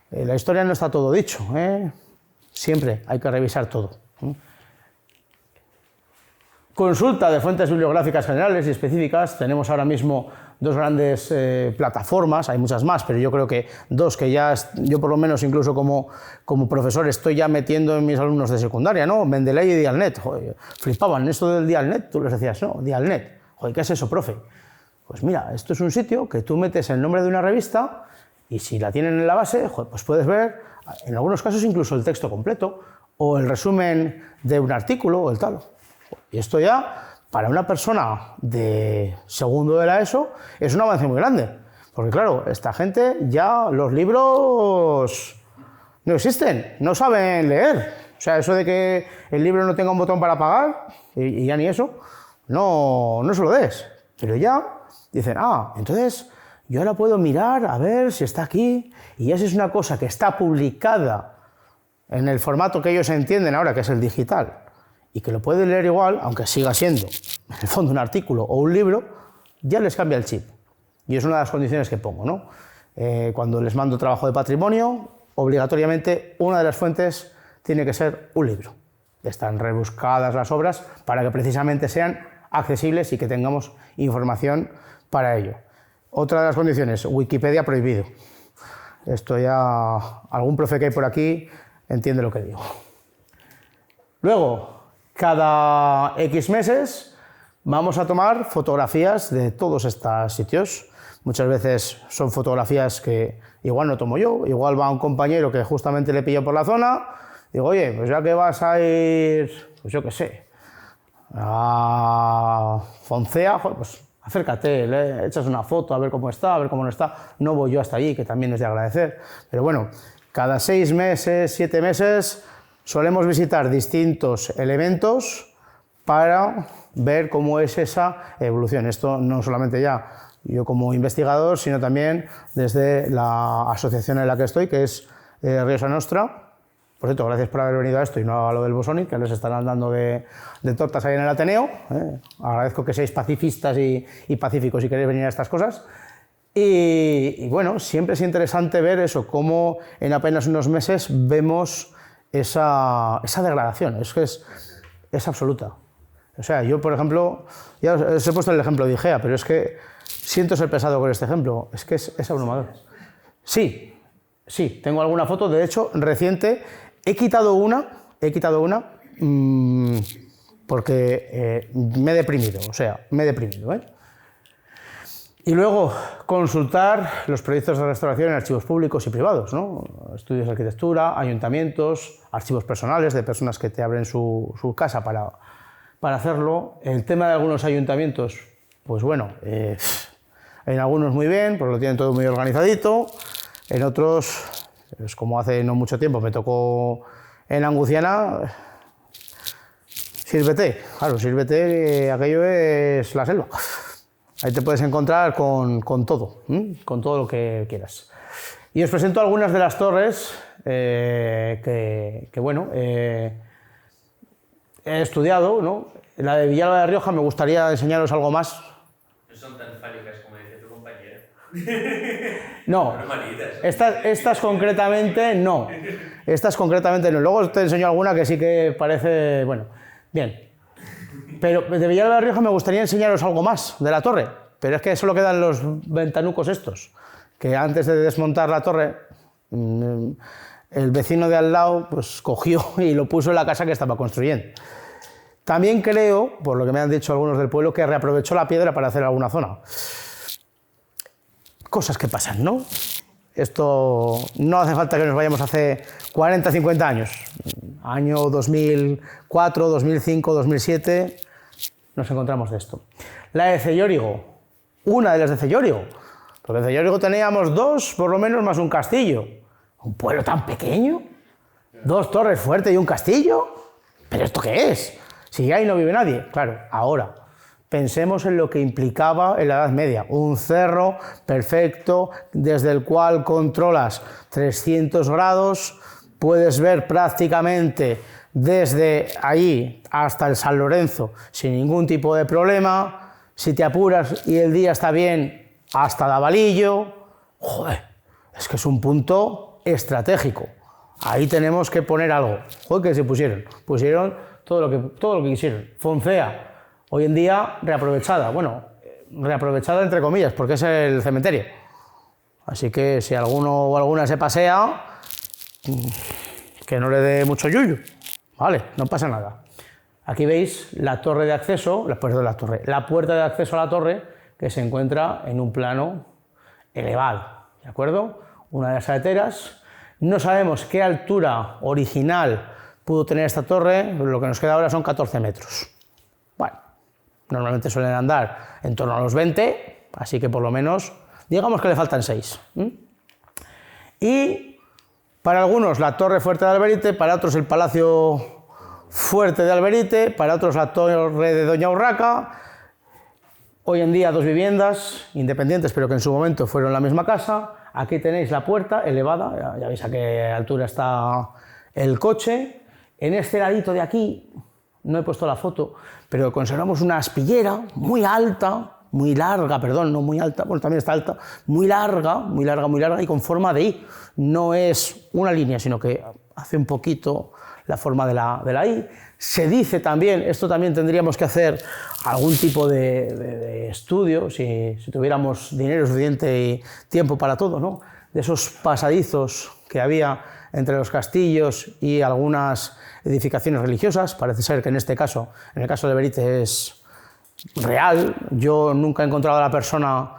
La historia no está todo dicho, siempre hay que revisar todo. Consulta de fuentes bibliográficas generales y específicas. Tenemos ahora mismo dos grandes plataformas, hay muchas más, pero yo creo que dos que ya, yo por lo menos incluso como profesor estoy ya metiendo en mis alumnos de secundaria, ¿no? Mendeley y Dialnet. Joder, flipaban esto del Dialnet, tú les decías, no, Dialnet. Joder, ¿qué es eso, profe? Pues mira, esto es un sitio que tú metes el nombre de una revista y si la tienen en la base, joder, pues puedes ver, en algunos casos incluso el texto completo o el resumen de un artículo o el tal. Y esto ya, para una persona de segundo de la ESO, es un avance muy grande. Porque claro, esta gente ya los libros no existen, no saben leer. O sea, eso de que el libro no tenga un botón para apagar, y ya ni eso, no se lo des. Pero ya dicen, entonces yo ahora puedo mirar a ver si está aquí, y ya si es una cosa que está publicada en el formato que ellos entienden ahora, que es el digital, y que lo pueden leer igual, aunque siga siendo en el fondo un artículo o un libro, ya les cambia el chip. Y es una de las condiciones que pongo, ¿no? Cuando les mando trabajo de patrimonio, obligatoriamente una de las fuentes tiene que ser un libro. Están rebuscadas las obras para que precisamente sean accesibles y que tengamos información para ello. Otra de las condiciones, Wikipedia prohibido. Esto ya, algún profe que hay por aquí entiende lo que digo. Luego, cada X meses vamos a tomar fotografías de todos estos sitios. Muchas veces son fotografías que igual no tomo yo, igual va un compañero que justamente le pillo por la zona, digo, oye, pues ya que vas a ir, pues yo qué sé, a Foncea, pues acércate, le echas una foto a ver cómo está, a ver cómo no está. No voy yo hasta allí, que también es de agradecer, pero bueno, cada 6 meses, 7 meses, solemos visitar distintos elementos para ver cómo es esa evolución. Esto no solamente ya yo como investigador, sino también desde la asociación en la que estoy, que es Rioja Nostra. Por cierto, gracias por haber venido a esto y no a lo del Bosonic, que les estarán dando de tortas ahí en el Ateneo. Agradezco que seáis pacifistas y pacíficos y queréis venir a estas cosas. Y bueno, siempre es interesante ver eso, cómo en apenas unos meses vemos esa degradación, es que es absoluta. O sea, yo, por ejemplo, ya os he puesto el ejemplo de IGEA, pero es que siento ser pesado con este ejemplo, es que es abrumador. Sí, tengo alguna foto, de hecho, reciente, he quitado una porque me he deprimido, Y luego, consultar los proyectos de restauración en archivos públicos y privados, ¿no? Estudios de arquitectura, ayuntamientos, archivos personales de personas que te abren su casa para hacerlo. El tema de algunos ayuntamientos, pues bueno, en algunos muy bien, porque lo tienen todo muy organizadito. En otros, pues como hace no mucho tiempo me tocó en Anguciana, sírvete, que aquello es la selva. Ahí te puedes encontrar con todo lo que quieras. Y os presento algunas de las torres que bueno, he estudiado, ¿no? La de Villalba de Rioja me gustaría enseñaros algo más. No son tan fálicas como dice tu compañera. No, estas concretamente no. Estas concretamente no. Luego te enseño alguna que sí que parece, bueno, bien. Pero de Villalba de Rioja me gustaría enseñaros algo más de la torre, pero es que solo quedan los ventanucos estos, que antes de desmontar la torre, el vecino de al lado pues cogió y lo puso en la casa que estaba construyendo. También creo, por lo que me han dicho algunos del pueblo, que reaprovechó la piedra para hacer alguna zona. Cosas que pasan, ¿no? Esto no hace falta que nos vayamos hace 40, 50 años. Año 2004, 2005, 2007, nos encontramos de esto. La de Cellórigo, una de las de Cellórigo. Porque en Cellórigo teníamos dos, por lo menos, más un castillo. Un pueblo tan pequeño, 2 torres fuertes y un castillo. ¿Pero esto qué es? Si ahí no vive nadie. Claro, ahora, pensemos en lo que implicaba en la Edad Media. Un cerro perfecto, desde el cual controlas 300 grados, puedes ver prácticamente desde ahí hasta el San Lorenzo sin ningún tipo de problema. Si te apuras y el día está bien, hasta Davalillo. Joder, es que es un punto estratégico. Ahí tenemos que poner algo. Joder, que se pusieron todo lo que quisieron. Foncea, hoy en día reaprovechada. Bueno, reaprovechada entre comillas, porque es el cementerio. Así que si alguno o alguna se pasea, que no le dé mucho yuyu. Vale, no pasa nada. Aquí veis la torre de acceso, la puerta de acceso a la torre, que se encuentra en un plano elevado, ¿de acuerdo? Una de las saeteras. No sabemos qué altura original pudo tener esta torre, lo que nos queda ahora son 14 metros. Bueno, normalmente suelen andar en torno a los 20, así que por lo menos, digamos que le faltan 6. Y para algunos la Torre Fuerte de Alberite, para otros el Palacio Fuerte de Alberite, para otros la Torre de Doña Urraca. Hoy en día 2 viviendas independientes, pero que en su momento fueron la misma casa. Aquí tenéis la puerta elevada, ya veis a qué altura está el coche. En este ladito de aquí, no he puesto la foto, pero conservamos una aspillera muy alta, muy larga, perdón, no muy alta, bueno, también está alta, muy larga y con forma de I. No es una línea, sino que hace un poquito la forma de la I. Se dice también, esto también tendríamos que hacer algún tipo de estudio, si tuviéramos dinero suficiente y tiempo para todo, ¿no? De esos pasadizos que había entre los castillos y algunas edificaciones religiosas. Parece ser que en este caso, en el caso de Alberite, es real. Yo nunca he encontrado a la persona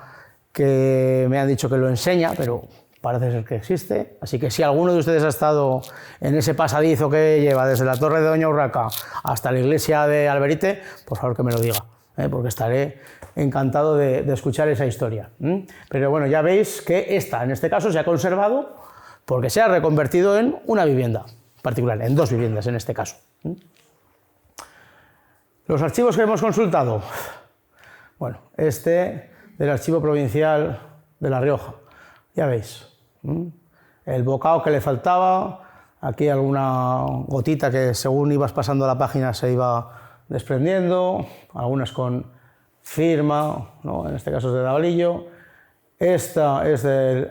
que me ha dicho que lo enseña, pero parece ser que existe. Así que si alguno de ustedes ha estado en ese pasadizo que lleva desde la Torre de Doña Urraca hasta la iglesia de Alberite, por favor que me lo diga, porque estaré encantado de escuchar esa historia. Pero bueno, ya veis que esta, en este caso, se ha conservado porque se ha reconvertido en una vivienda particular, en 2 viviendas en este caso. Los archivos que hemos consultado, bueno, este del Archivo Provincial de La Rioja, ya veis, el bocado que le faltaba, aquí alguna gotita que según ibas pasando la página se iba desprendiendo, algunas con firma, ¿no? En este caso es de Davalillo. Esta es del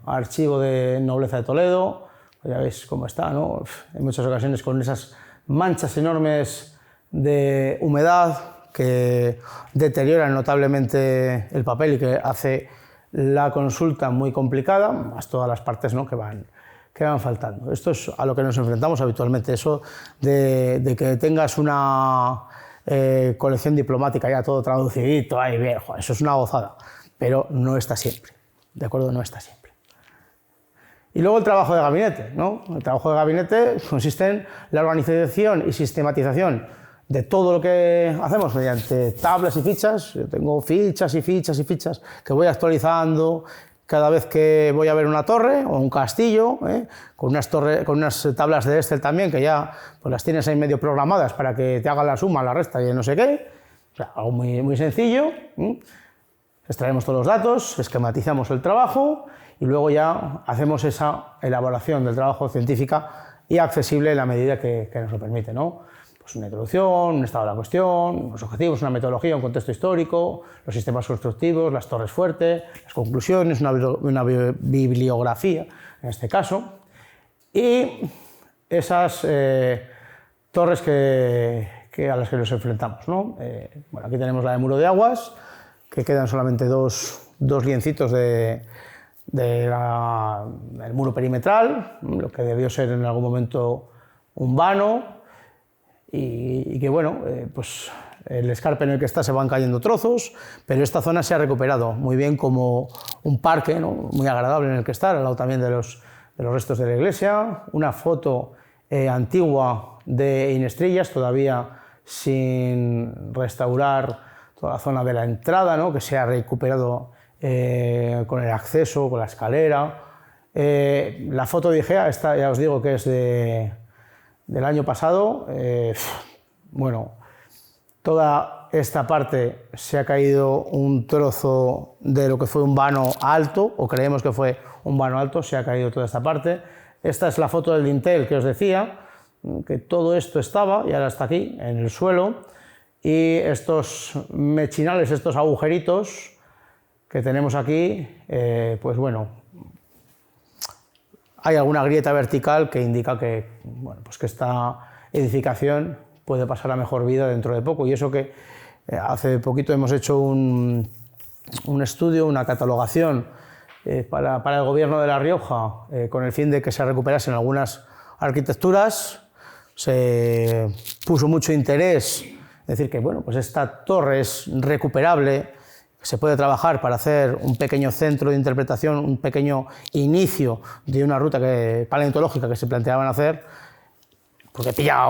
Archivo de Nobleza de Toledo, ya veis cómo está, ¿no? En muchas ocasiones con esas manchas enormes de humedad que deterioran notablemente el papel y que hace la consulta muy complicada, más todas las partes, ¿no?, que van faltando. Esto es a lo que nos enfrentamos habitualmente, eso de que tengas una colección diplomática ya todo traducidito, ahí bien, joder, eso es una gozada, pero no está siempre, ¿de acuerdo? No está siempre. Y luego el trabajo de gabinete, ¿no? El trabajo de gabinete consiste en la organización y sistematización de todo lo que hacemos mediante tablas y fichas. Yo tengo fichas y fichas y fichas que voy actualizando cada vez que voy a ver una torre o un castillo, con unas tablas de Excel también que ya pues las tienes ahí medio programadas para que te hagan la suma, la resta y no sé qué. O sea, algo muy, muy sencillo. Extraemos todos los datos, esquematizamos el trabajo y luego ya hacemos esa elaboración del trabajo científica y accesible en la medida que nos lo permite, ¿no? pues una introducción, un estado de la cuestión, unos objetivos, una metodología, un contexto histórico, los sistemas constructivos, las torres fuertes, las conclusiones, una bibliografía, en este caso, y esas torres a las que nos enfrentamos, ¿no? Bueno, aquí tenemos la de Muro de Aguas, que quedan solamente dos liencitos del muro perimetral, lo que debió ser en algún momento un vano, y que bueno, pues el escarpe en el que está se van cayendo trozos, pero esta zona se ha recuperado muy bien como un parque, ¿no? Muy agradable en el que estar, al lado también de los restos de la iglesia, una foto antigua de Inestrillas, todavía sin restaurar toda la zona de la entrada, ¿no? Que se ha recuperado con el acceso, con la escalera. La foto de Igea, esta ya os digo que es del año pasado. Bueno, toda esta parte se ha caído un trozo de lo que fue un vano alto, o creemos que fue un vano alto, se ha caído toda esta parte. Esta es la foto del dintel que os decía, que todo esto estaba y ahora está aquí, en el suelo, y estos mechinales, estos agujeritos que tenemos aquí, pues bueno, hay alguna grieta vertical que indica que, bueno, pues que esta edificación puede pasar a mejor vida dentro de poco, y eso que hace poquito hemos hecho un estudio, una catalogación para el gobierno de La Rioja, con el fin de que se recuperasen algunas arquitecturas. Se puso mucho interés, es decir, que bueno, pues esta torre es recuperable, se puede trabajar para hacer un pequeño centro de interpretación, un pequeño inicio de una ruta paleontológica que se planteaban hacer, porque pilla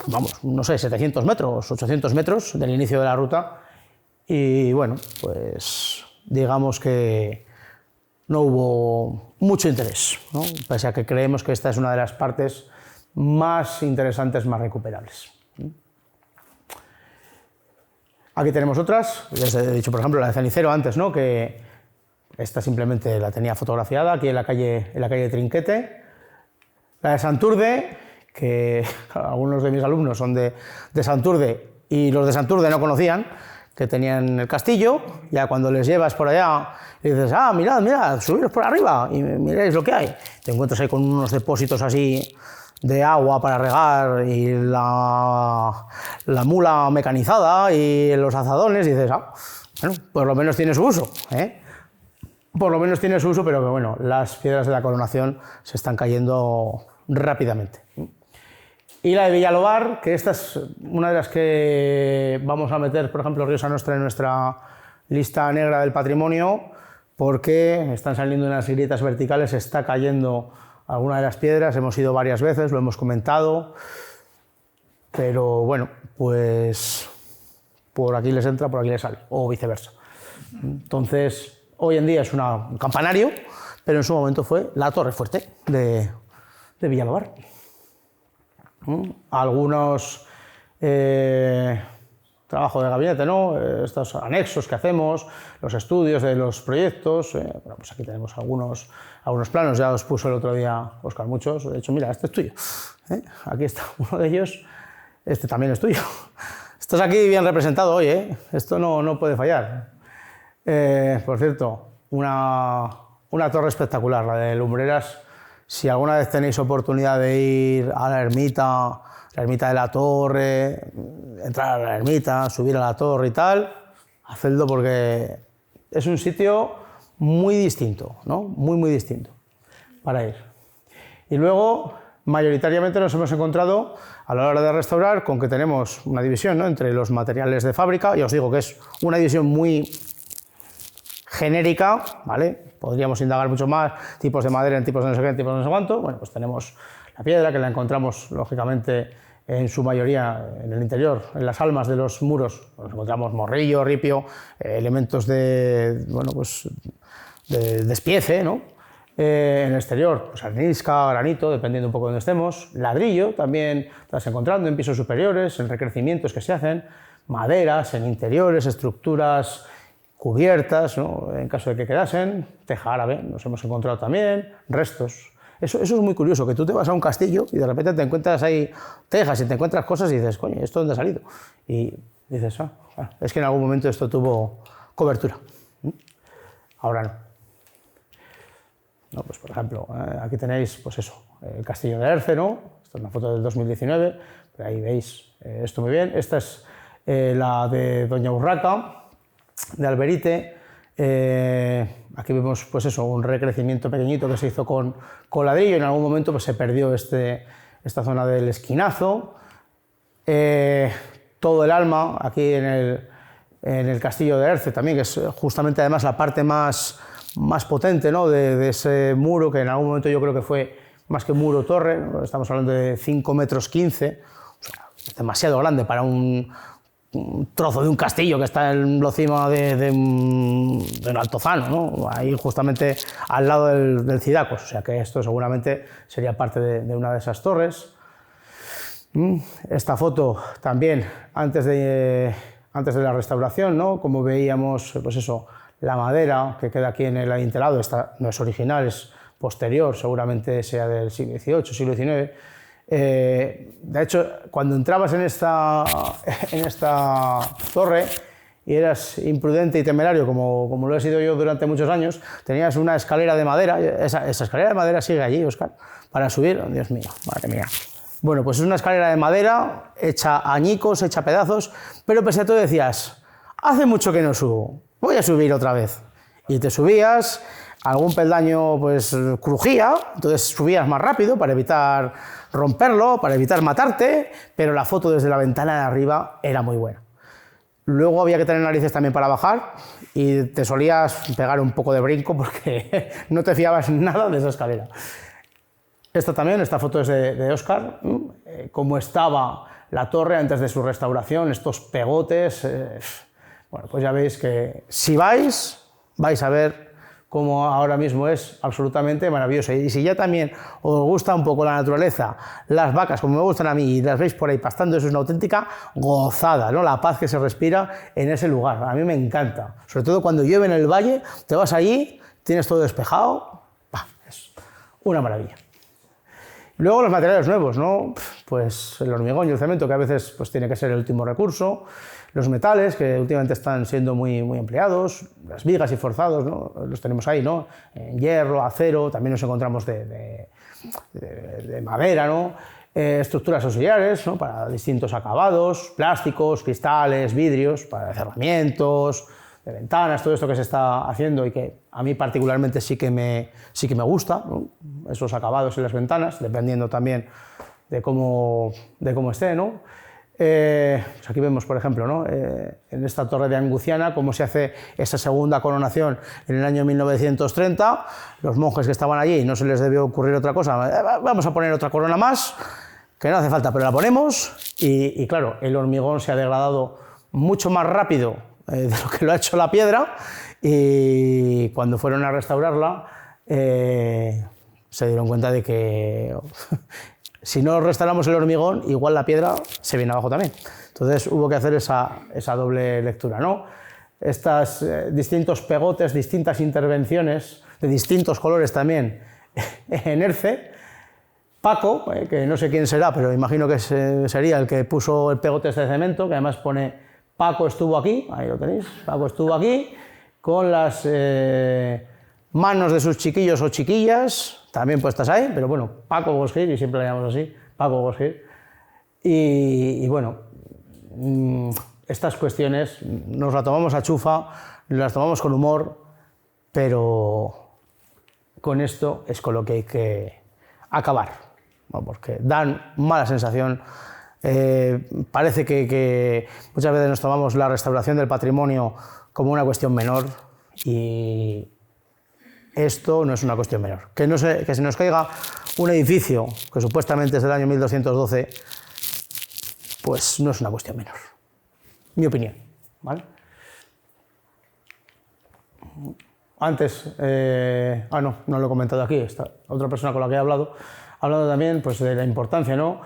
vamos, no sé, 700 metros, 800 metros del inicio de la ruta, y bueno, pues digamos que no hubo mucho interés, ¿no? Pese a que creemos que esta es una de las partes más interesantes, más recuperables. Aquí tenemos otras, les he dicho por ejemplo la de Cenicero antes, ¿no? Que esta simplemente la tenía fotografiada aquí en la calle Trinquete. La de Santurde, que algunos de mis alumnos son de Santurde y los de Santurde no conocían que tenían el castillo. Ya cuando les llevas por allá y dices, ah, mirad, subiros por arriba y miréis lo que hay, te encuentras ahí con unos depósitos así de agua para regar y la mula mecanizada y los azadones, y dices, ah, bueno, por lo menos tiene su uso, ¿eh? Por lo menos tiene su uso, pero que bueno, las piedras de la coronación se están cayendo rápidamente. Y la de Villalobar, que esta es una de las que vamos a meter, por ejemplo, Riosa Nostra en nuestra lista negra del patrimonio, porque están saliendo unas grietas verticales, se está cayendo alguna de las piedras, hemos ido varias veces, lo hemos comentado, pero bueno, pues por aquí les entra, por aquí les sale, o viceversa. Entonces, hoy en día es un campanario, pero en su momento fue la torre fuerte de Villalobar. Algunos trabajos de gabinete, ¿no? Estos anexos que hacemos, los estudios de los proyectos, bueno, pues aquí tenemos algunos planos, ya os puso el otro día Óscar muchos, de hecho, mira, este es tuyo, aquí está uno de ellos, este también es tuyo. Estás aquí bien representado hoy, esto no puede fallar. Por cierto, una torre espectacular, la de Lumbreras. Si alguna vez tenéis oportunidad de ir a la ermita de la torre, entrar a la ermita, subir a la torre y tal, hacedlo porque es un sitio muy distinto, ¿no? Muy distinto para ir. Y luego, mayoritariamente nos hemos encontrado a la hora de restaurar con que tenemos una división, ¿no? Entre los materiales de fábrica, y os digo que es una división muy genérica, ¿vale? Podríamos indagar mucho más, tipos de madera en tipos de no sé qué, tipos de no sé cuánto. Bueno, pues tenemos la piedra, que la encontramos, lógicamente, en su mayoría en el interior, en las almas de los muros. Pues encontramos morrillo, ripio, elementos de, bueno, pues, de despiece, ¿no? En el exterior, pues arenisca, granito, dependiendo un poco de donde estemos. Ladrillo, también estás encontrando en pisos superiores, en recrecimientos que se hacen. Maderas, en interiores, estructuras cubiertas, ¿no? En caso de que quedasen, teja árabe, nos hemos encontrado también, restos Eso es muy curioso, que tú te vas a un castillo y de repente te encuentras ahí tejas y te encuentras cosas y dices, coño, ¿esto dónde ha salido? Y dices, es que en algún momento esto tuvo cobertura. Ahora no. No, pues por ejemplo, aquí tenéis pues eso, el castillo de Erce, ¿no? Esta es una foto del 2019, pero ahí veis esto muy bien. Esta es la de Doña Urraca, de Alberite. Aquí vemos pues eso, un recrecimiento pequeñito que se hizo con ladrillo, y en algún momento pues, se perdió esta zona del esquinazo. Todo el alma aquí en el castillo de Erce también, que es justamente además la parte más potente, ¿no? de ese muro, que en algún momento yo creo que fue más que muro torre, ¿no? Estamos hablando de 5,15 metros, o sea, es demasiado grande para un trozo de un castillo que está en lo cima de un altozano, ¿no? Ahí justamente al lado del Cidacos, o sea que esto seguramente sería parte de una de esas torres. Esta foto también antes de la restauración, ¿no? Como veíamos, pues eso, la madera que queda aquí en el adintelado, esta no es original, es posterior, seguramente sea del siglo XVIII, siglo XIX. De hecho, cuando entrabas en esta torre y eras imprudente y temerario, como lo he sido yo durante muchos años, tenías una escalera de madera, esa escalera de madera sigue allí, Óscar, para subir, oh, Dios mío, madre mía. Bueno, pues es una escalera de madera, hecha añicos, hecha pedazos, pero pese a todo decías, hace mucho que no subo, voy a subir otra vez. Y te subías, algún peldaño pues crujía, entonces subías más rápido para evitar romperlo, para evitar matarte, pero la foto desde la ventana de arriba era muy buena. Luego había que tener narices también para bajar y te solías pegar un poco de brinco porque no te fiabas nada de esa escalera. Esta foto es de Óscar, cómo estaba la torre antes de su restauración, estos pegotes. Bueno, pues ya veis que si vais a ver cómo ahora mismo es absolutamente maravilloso. Y si ya también os gusta un poco la naturaleza, las vacas, como me gustan a mí, y las veis por ahí pastando, eso es una auténtica gozada, ¿no? La paz que se respira en ese lugar. A mí me encanta. Sobre todo cuando llueve en el valle, te vas allí, tienes todo despejado, es una maravilla. Luego los materiales nuevos, ¿no? Pues el hormigón y el cemento, que a veces pues, tiene que ser el último recurso. Los metales, que últimamente están siendo muy empleados, las vigas y forzados, ¿no? Los tenemos ahí, ¿no? En hierro, acero, también nos encontramos de madera, ¿no? Estructuras auxiliares, ¿no? Para distintos acabados, plásticos, cristales, vidrios, para cerramientos, de ventanas, todo esto que se está haciendo y que a mí particularmente sí que me gusta, ¿no? Esos acabados en las ventanas, dependiendo también de cómo esté, ¿no? Pues aquí vemos, por ejemplo, ¿no? En esta torre de Anguciana, cómo se hace esa segunda coronación en el año 1930. Los monjes que estaban allí no se les debió ocurrir otra cosa. Vamos a poner otra corona más, que no hace falta, pero la ponemos. Y claro, el hormigón se ha degradado mucho más rápido de lo que lo ha hecho la piedra. Y cuando fueron a restaurarla, se dieron cuenta de que si no restauramos el hormigón, igual la piedra se viene abajo también. Entonces hubo que hacer esa doble lectura, ¿no? Estos distintos pegotes, distintas intervenciones, de distintos colores también, en Erce. Paco, que no sé quién será, pero imagino que sería el que puso el pegote de cemento, que además pone Paco estuvo aquí, ahí lo tenéis, Paco estuvo aquí, con las manos de sus chiquillos o chiquillas, también puestas ahí, pero bueno, Paco Gosgir, y siempre le llamamos así, Paco Gosgir. Y bueno, estas cuestiones nos las tomamos a chufa, las tomamos con humor, pero con esto es con lo que hay que acabar, ¿no? Porque dan mala sensación. Parece que muchas veces nos tomamos la restauración del patrimonio como una cuestión menor y esto no es una cuestión menor. Que se nos caiga un edificio que supuestamente es del año 1212, pues no es una cuestión menor. Mi opinión, ¿vale? Antes, no lo he comentado aquí, esta otra persona con la que he hablado también pues, de la importancia, ¿no?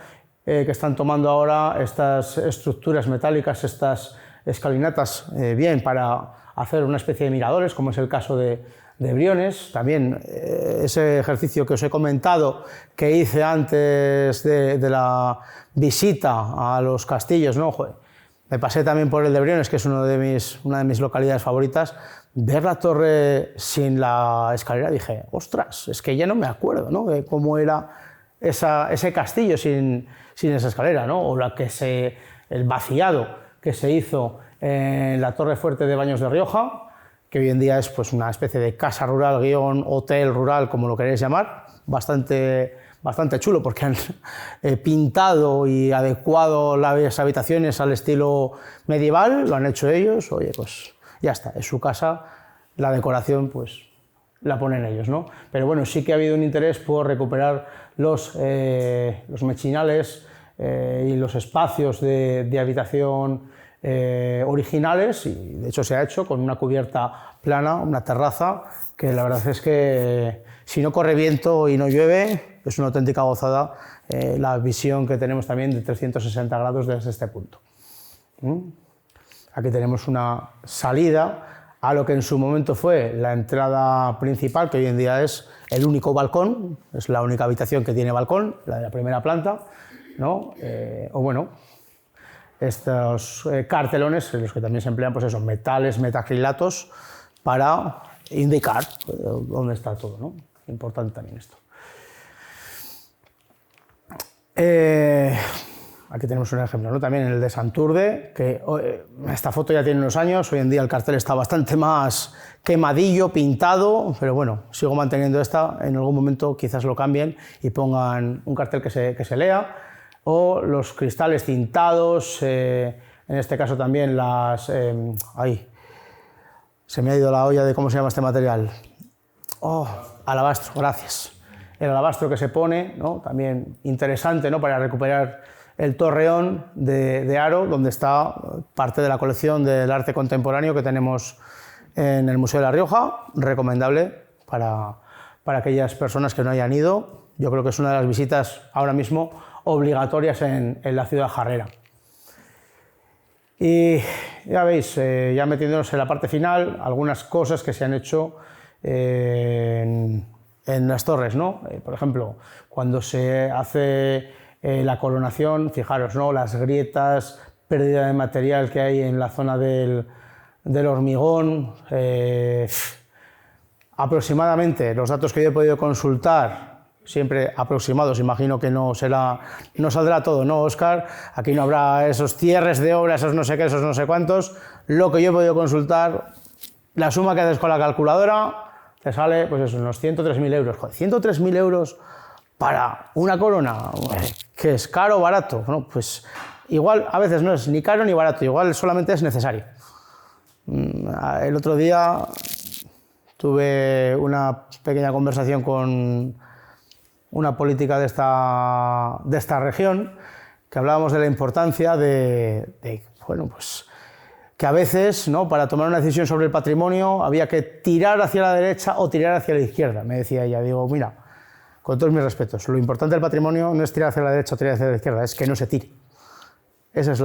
Que están tomando ahora estas estructuras metálicas, estas escalinatas, bien para hacer una especie de miradores, como es el caso de de Briones, también ese ejercicio que os he comentado que hice antes de la visita a los castillos, ¿no? Joder, me pasé también por el de Briones, que es una de mis localidades favoritas. Ver la torre sin la escalera, dije, ostras, es que ya no me acuerdo, ¿no?, de cómo era ese castillo sin esa escalera, ¿no? O el vaciado que se hizo en la Torre Fuerte de Baños de Rioja, que hoy en día es pues una especie de casa rural, guión, hotel rural, como lo queréis llamar, bastante chulo, porque han pintado y adecuado las habitaciones al estilo medieval, lo han hecho ellos. Oye, pues ya está, es su casa, la decoración pues la ponen ellos, ¿no? Pero bueno, sí que ha habido un interés por recuperar los mechinales y los espacios de habitación originales, y de hecho se ha hecho con una cubierta plana, una terraza, que la verdad es que si no corre viento y no llueve, es una auténtica gozada la visión que tenemos también de 360 grados desde este punto. Aquí tenemos una salida a lo que en su momento fue la entrada principal, que hoy en día es el único balcón, es la única habitación que tiene balcón, la de la primera planta, ¿no? O bueno, estos cartelones, en los que también se emplean pues eso, metales, metacrilatos, para indicar dónde está todo, ¿no? Importante también esto. Aquí tenemos un ejemplo, ¿no? También el de Santurde, que esta foto ya tiene unos años, hoy en día el cartel está bastante más quemadillo, pintado, pero bueno, sigo manteniendo esta, en algún momento quizás lo cambien y pongan un cartel que se lea, o los cristales tintados, en este caso también se me ha ido la olla de cómo se llama este material. Oh, alabastro, gracias. El alabastro que se pone, ¿no? También interesante, ¿no?, para recuperar el torreón de Haro, donde está parte de la colección del arte contemporáneo que tenemos en el Museo de La Rioja, recomendable para aquellas personas que no hayan ido. Yo creo que es una de las visitas ahora mismo obligatorias en la ciudad jarrera. Y ya veis, ya metiéndonos en la parte final, algunas cosas que se han hecho en las torres, ¿no? Por ejemplo, cuando se hace la coronación, fijaros, ¿no?, las grietas, pérdida de material que hay en la zona del hormigón. Aproximadamente, los datos que yo he podido consultar, siempre aproximados, imagino que no saldrá todo, ¿no, Óscar? Aquí no habrá esos cierres de obra, esos no sé qué, esos no sé cuántos. Lo que yo he podido consultar, la suma que haces con la calculadora, te sale, pues eso, unos 103.000 euros. Joder, 103.000 euros para una corona, que es caro o barato. Bueno, pues igual a veces no es ni caro ni barato, igual solamente es necesario. El otro día tuve una pequeña conversación con una política de esta región, que hablábamos de la importancia bueno, pues que a veces, ¿no?, para tomar una decisión sobre el patrimonio había que tirar hacia la derecha o tirar hacia la izquierda. Me decía ella, digo, mira, con todos mis respetos, lo importante del patrimonio no es tirar hacia la derecha o tirar hacia la izquierda, es que no se tire. Esa es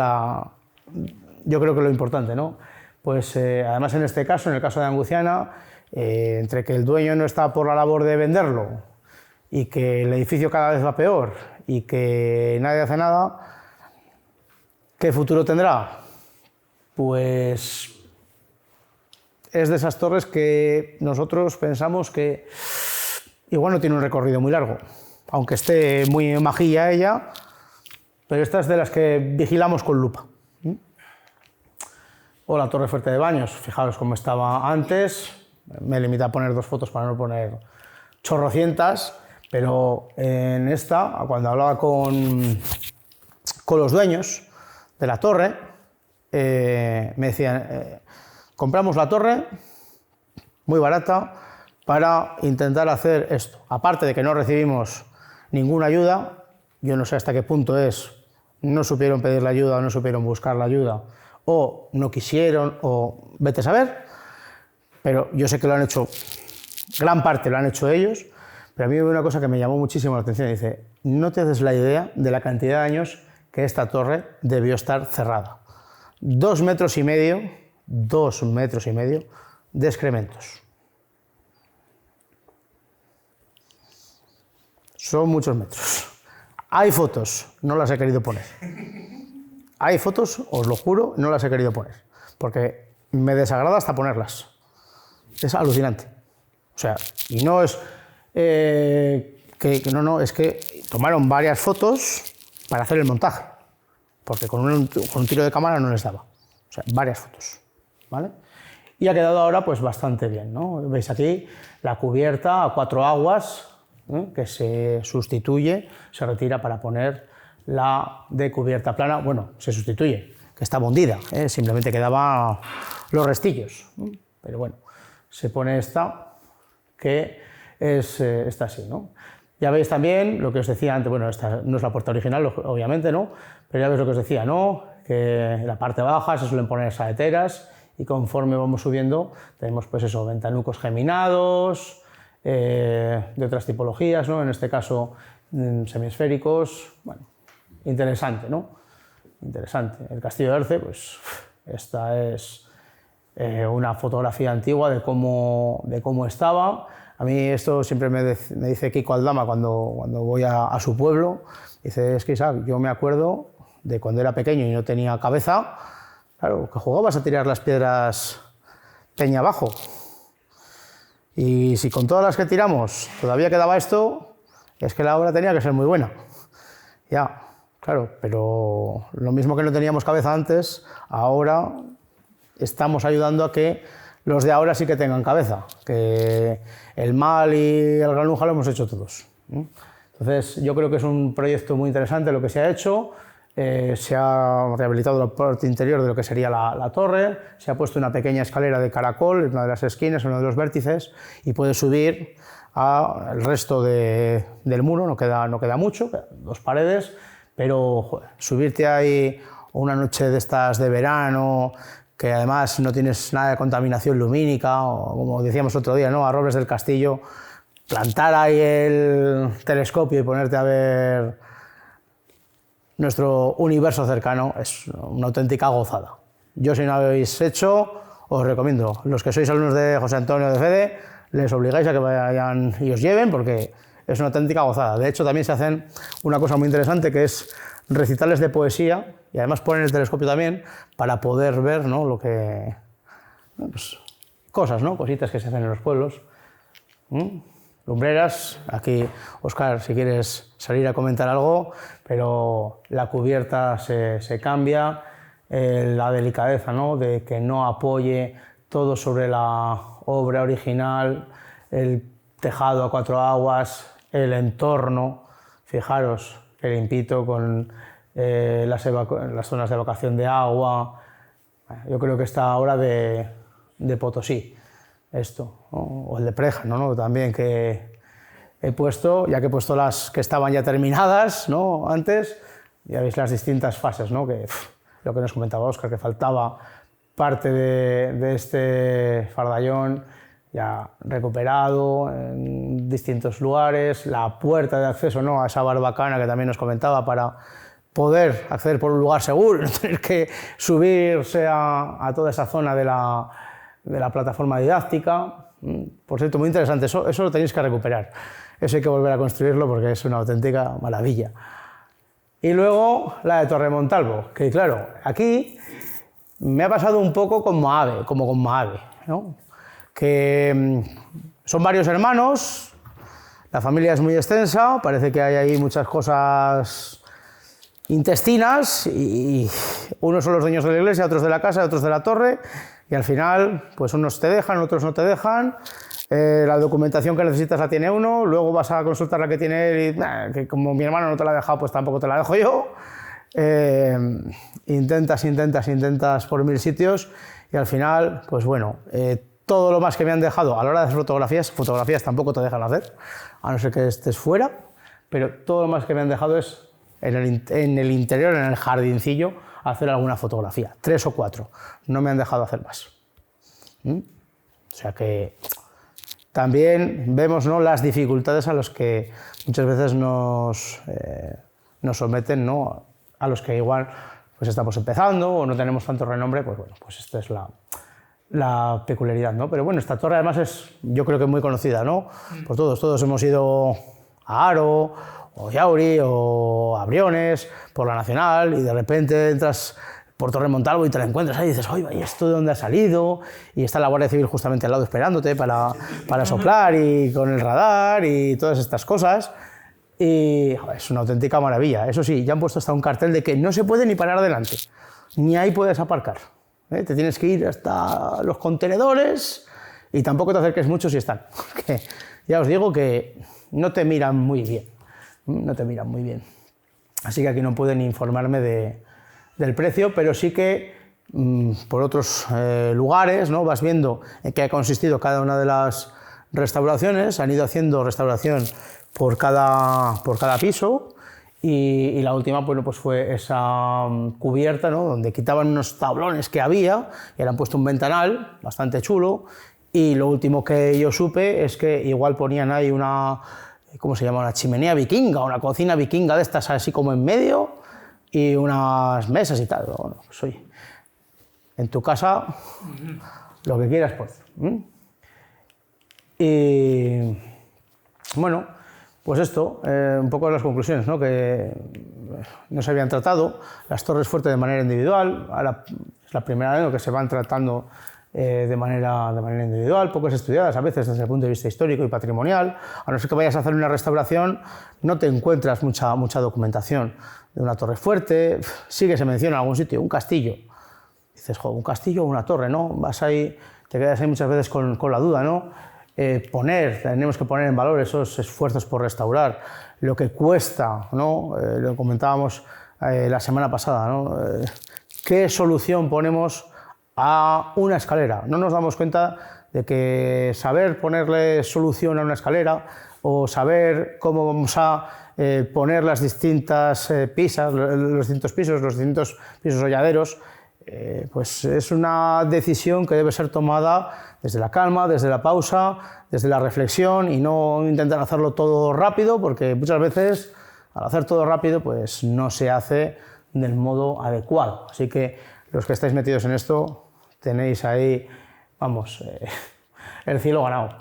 yo creo que lo importante, ¿no? Pues además en este caso, en el caso de Anguciana, entre que el dueño no está por la labor de venderlo y que el edificio cada vez va peor y que nadie hace nada, ¿qué futuro tendrá? Pues es de esas torres que nosotros pensamos que igual no tiene un recorrido muy largo, aunque esté muy majilla ella, pero esta es de las que vigilamos con lupa. O la Torre Fuerte de Baños, fijaros cómo estaba antes, me limité a poner 2 fotos para no poner chorrocientas, pero en esta, cuando hablaba con los dueños de la torre, me decían, compramos la torre muy barata para intentar hacer esto. Aparte de que no recibimos ninguna ayuda, yo no sé hasta qué punto no supieron pedir la ayuda o no supieron buscar la ayuda, o no quisieron, o vete a saber, pero yo sé que lo han hecho, gran parte lo han hecho ellos, pero a mí hubo una cosa que me llamó muchísimo la atención, dice, no te haces la idea de la cantidad de años que esta torre debió estar cerrada. 2,5 metros de excrementos. son muchos metros. Hay fotos, no las he querido poner. Hay fotos, os lo juro, no las he querido poner, porque me desagrada hasta ponerlas. Es alucinante. O sea, y no es no, es que tomaron varias fotos para hacer el montaje, porque con un tiro de cámara no les daba. O sea, varias fotos, ¿vale? Y ha quedado ahora pues bastante bien, ¿no? Veis aquí la cubierta a 4 aguas, que se sustituye, se retira para poner la de cubierta plana. Bueno, se sustituye, que estaba hundida, simplemente quedaban los restillos, pero bueno, se pone esta, que es esta así, ¿no? Ya veis también lo que os decía antes, bueno, esta no es la puerta original, obviamente, ¿no? Pero ya veis lo que os decía, ¿no? Que en la parte baja se suelen poner saeteras y conforme vamos subiendo tenemos pues eso, ventanucos geminados, de otras tipologías, ¿no? En este caso semiesféricos, bueno, interesante, ¿no? Interesante. El castillo de Erce, pues esta es una fotografía antigua de cómo estaba. A mí esto siempre me dice Kiko Aldama cuando voy a su pueblo, dice, es que Isaac, yo me acuerdo de cuando era pequeño y no tenía cabeza, claro, que jugabas a tirar las piedras peña abajo. Y si con todas las que tiramos todavía quedaba esto, es que la obra tenía que ser muy buena. Ya, claro, pero lo mismo que no teníamos cabeza antes, ahora estamos ayudando a que los de ahora sí que tengan cabeza, que el mal y el granuja lo hemos hecho todos. Entonces, yo creo que es un proyecto muy interesante lo que se ha hecho. Se ha rehabilitado la parte interior de lo que sería la torre, se ha puesto una pequeña escalera de caracol en una de las esquinas, en uno de los vértices, y puedes subir al resto del muro, no queda mucho, 2 paredes, pero joder, subirte ahí una noche de estas de verano, que además no tienes nada de contaminación lumínica, o como decíamos otro día, ¿no? A Robles del Castillo, plantar ahí el telescopio y ponerte a ver nuestro universo cercano es una auténtica gozada. Yo, si no habéis hecho, os recomiendo. Los que sois alumnos de José Antonio de Fede, les obligáis a que vayan y os lleven porque es una auténtica gozada. De hecho, también se hacen una cosa muy interesante que es recitales de poesía y además ponen el telescopio también para poder ver, ¿no? Lo que... pues, cosas, ¿no? Cositas que se hacen en los pueblos. Lumbreras, aquí, Óscar, si quieres salir a comentar algo, pero la cubierta se cambia, la delicadeza, ¿no? De que no apoye todo sobre la obra original, el tejado a 4 aguas, el entorno, fijaros que limpito con las zonas de evacuación de agua. Yo creo que esta obra de Potosí, esto, ¿no? O el de Preja, ¿no? También que he puesto, ya que he puesto las que estaban ya terminadas, ¿no? Antes, ya veis las distintas fases, ¿no? Que, lo que nos comentaba Óscar, que faltaba parte de este fardallón ya recuperado en distintos lugares, la puerta de acceso, ¿no? A esa barbacana que también nos comentaba para poder acceder por un lugar seguro, no tener que subirse a toda esa zona de la plataforma didáctica. Por cierto, muy interesante, eso lo tenéis que recuperar. Eso hay que volver a construirlo porque es una auténtica maravilla. Y luego la de Torre Montalvo, que claro, aquí me ha pasado un poco como con Maave, ¿no? Que son varios hermanos, la familia es muy extensa, parece que hay ahí muchas cosas intestinas y unos son los dueños de la iglesia, otros de la casa, otros de la torre, y al final pues unos te dejan, otros no te dejan, la documentación que necesitas la tiene uno, luego vas a consultar la que tiene él y que como mi hermano no te la ha dejado, pues tampoco te la dejo yo. Intentas por 1000 sitios y al final, pues bueno, todo lo más que me han dejado a la hora de hacer fotografías tampoco te dejan hacer, a no ser que estés fuera, pero todo lo más que me han dejado es en el interior, en el jardincillo, hacer alguna fotografía, 3 o 4, no me han dejado hacer más. O sea que también vemos, ¿no? Las dificultades a las que muchas veces nos someten, ¿no? A los que igual pues estamos empezando o no tenemos tanto renombre, pues bueno, pues esta es la peculiaridad, ¿no? Pero bueno, esta torre además es, yo creo que muy conocida, ¿no? Por todos hemos ido a Haro, o Yauri, o a Briones, por la Nacional, y de repente entras por Torre Montalvo y te la encuentras ahí y dices, oye, ¿y esto de dónde ha salido? Y está la Guardia Civil justamente al lado esperándote para soplar y con el radar y todas estas cosas. Y joder, es una auténtica maravilla. Eso sí, ya han puesto hasta un cartel de que no se puede ni parar adelante, ni ahí puedes aparcar. Te tienes que ir hasta los contenedores y tampoco te acerques mucho si están. Porque ya os digo que no te miran muy bien. No te miran muy bien. Así que aquí no pueden informarme del precio, pero sí que por otros lugares, ¿no? Vas viendo en qué ha consistido cada una de las restauraciones. Han ido haciendo restauración por cada piso y la última pues fue esa cubierta, ¿no? Donde quitaban unos tablones que había y le han puesto un ventanal bastante chulo, y lo último que yo supe es que igual ponían ahí una, ¿cómo se llama?, una chimenea vikinga, una cocina vikinga de estas así como en medio y unas mesas y tal. Bueno, pues oye, en tu casa lo que quieras pues. Y bueno, pues esto, un poco las conclusiones, ¿no? Que no se habían tratado las torres fuertes de manera individual. Ahora es la primera vez que se van tratando de manera individual, pocas estudiadas a veces desde el punto de vista histórico y patrimonial. A no ser que vayas a hacer una restauración, no te encuentras mucha documentación de una torre fuerte. Sí que se menciona en algún sitio un castillo. Dices, jo, un castillo o una torre, ¿no? Vas ahí, te quedas ahí muchas veces con la duda, ¿no? Tenemos que poner en valor esos esfuerzos por restaurar, lo que cuesta, ¿no? Lo comentábamos la semana pasada, ¿no? ¿Qué solución ponemos a una escalera? No nos damos cuenta de que saber ponerle solución a una escalera o saber cómo vamos a poner las distintas pisas, los distintos pisos holladeros, pues es una decisión que debe ser tomada desde la calma, desde la pausa, desde la reflexión, y no intentar hacerlo todo rápido, porque muchas veces al hacer todo rápido pues no se hace del modo adecuado. Así que los que estáis metidos en esto tenéis ahí, vamos, el cielo ganado.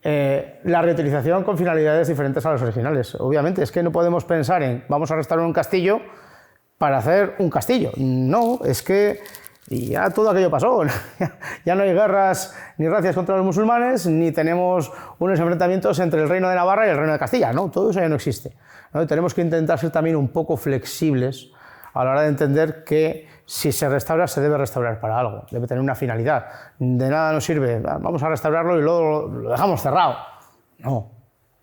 La reutilización con finalidades diferentes a las originales. Obviamente es que no podemos pensar en vamos a restaurar un castillo para hacer un castillo. No, es que ya todo aquello pasó. Ya no hay guerras ni racias contra los musulmanes, ni tenemos unos enfrentamientos entre el Reino de Navarra y el Reino de Castilla. No, todo eso ya no existe, ¿no? Y tenemos que intentar ser también un poco flexibles a la hora de entender que si se restaura, se debe restaurar para algo, debe tener una finalidad. De nada nos sirve, vamos a restaurarlo y luego lo dejamos cerrado. No,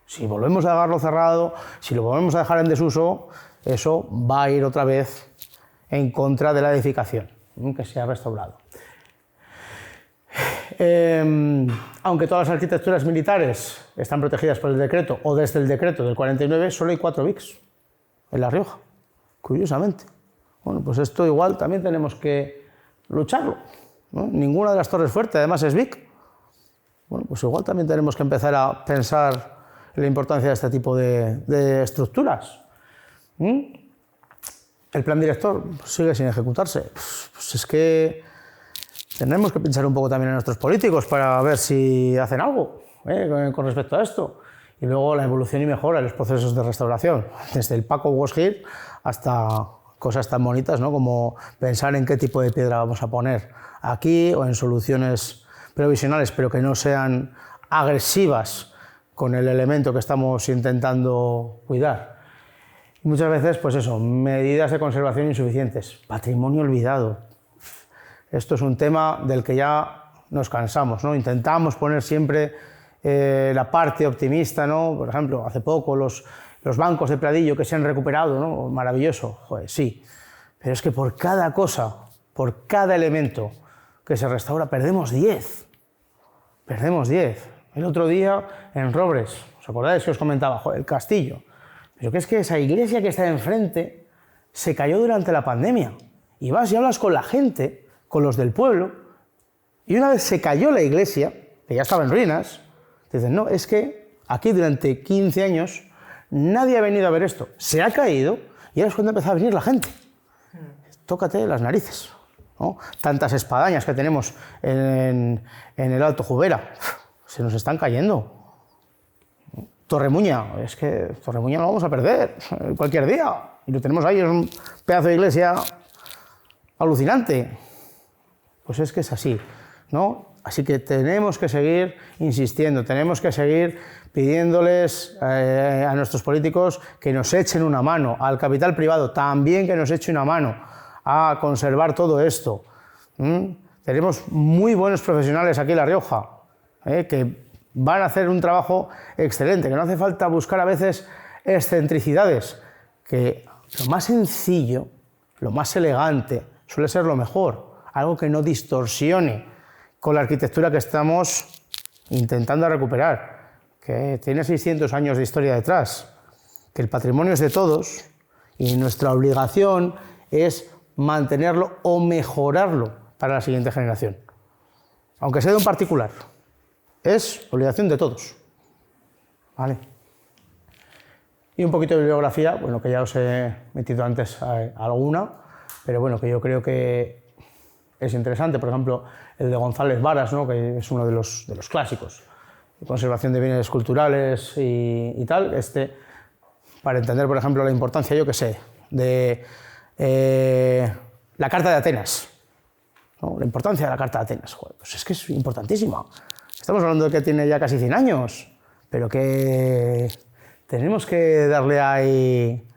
si volvemos a dejarlo cerrado, si lo volvemos a dejar en desuso, eso va a ir otra vez en contra de la edificación que se ha restaurado. Aunque todas las arquitecturas militares están protegidas por el decreto o desde el decreto del 49, solo hay 4 BICs en La Rioja, curiosamente. Bueno, pues esto igual también tenemos que lucharlo, ¿no? Ninguna de las torres fuertes además es BIC. Bueno, pues igual también tenemos que empezar a pensar en la importancia de este tipo de estructuras. El plan director sigue sin ejecutarse. Pues es que tenemos que pensar un poco también en nuestros políticos para ver si hacen algo con respecto a esto. Y luego la evolución y mejora de los procesos de restauración, desde el Paco Wasgir hasta cosas tan bonitas, ¿no? Como pensar en qué tipo de piedra vamos a poner aquí o en soluciones provisionales, pero que no sean agresivas con el elemento que estamos intentando cuidar. Y muchas veces, pues eso, medidas de conservación insuficientes, patrimonio olvidado. Esto es un tema del que ya nos cansamos, ¿no? Intentamos poner siempre la parte optimista, ¿no? Por ejemplo, hace poco los bancos de Pradillo que se han recuperado, ¿no? Maravilloso, joder, sí. Pero es que por cada cosa, por cada elemento que se restaura, perdemos 10. Perdemos 10. El otro día en Robres, ¿os acordáis que os comentaba? Joder, el castillo. Pero que es que esa iglesia que está enfrente se cayó durante la pandemia. Y vas y hablas con la gente, con los del pueblo, y una vez se cayó la iglesia, que ya estaba en ruinas, te dicen, no, es que aquí durante 15 años nadie ha venido a ver esto. Se ha caído y ahora es cuando empezó a venir la gente. Tócate las narices, ¿no? Tantas espadañas que tenemos en el Alto Jubera, se nos están cayendo. Torremuña, es que Torremuña lo vamos a perder cualquier día. Y lo tenemos ahí, es un pedazo de iglesia alucinante. Pues es que es así, ¿no? Así que tenemos que seguir insistiendo, tenemos que seguir pidiéndoles a nuestros políticos que nos echen una mano, al capital privado también que nos eche una mano a conservar todo esto. Tenemos muy buenos profesionales aquí en La Rioja, que van a hacer un trabajo excelente, que no hace falta buscar a veces excentricidades, que lo más sencillo, lo más elegante, suele ser lo mejor, algo que no distorsione con la arquitectura que estamos intentando recuperar, que tiene 600 años de historia detrás, que el patrimonio es de todos y nuestra obligación es mantenerlo o mejorarlo para la siguiente generación, aunque sea de un particular. Es obligación de todos. ¿Vale? Y un poquito de bibliografía, bueno, que ya os he metido antes alguna, pero bueno, que yo creo que es interesante. Por ejemplo, el de González Varas, ¿no? Que es uno de los clásicos de conservación de bienes culturales y tal. Para entender, por ejemplo, la importancia, yo qué sé, de la Carta de Atenas, ¿no? La importancia de la Carta de Atenas. Joder, pues es que es importantísima. Estamos hablando de que tiene ya casi 100 años, pero que tenemos que darle ahí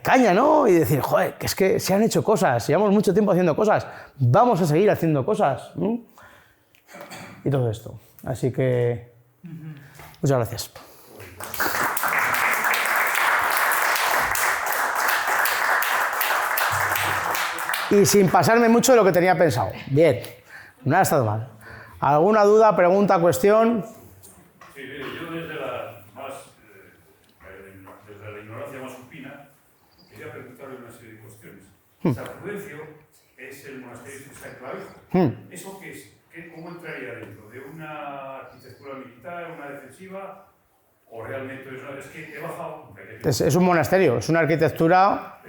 caña, ¿no? Y decir, joder, que es que se han hecho cosas, llevamos mucho tiempo haciendo cosas, vamos a seguir haciendo cosas. Y todo esto. Así que, muchas gracias. Y sin pasarme mucho de lo que tenía pensado. Bien, no ha estado mal. ¿Alguna duda, pregunta, cuestión? Sí, yo desde la ignorancia más supina quería preguntarle una serie de cuestiones. San Prudencio es el monasterio que está en Clavijo. ¿Eso qué es? ¿Cómo entraría dentro? ¿De una arquitectura militar, una defensiva? ¿O realmente es que he bajado? Es un monasterio, es una arquitectura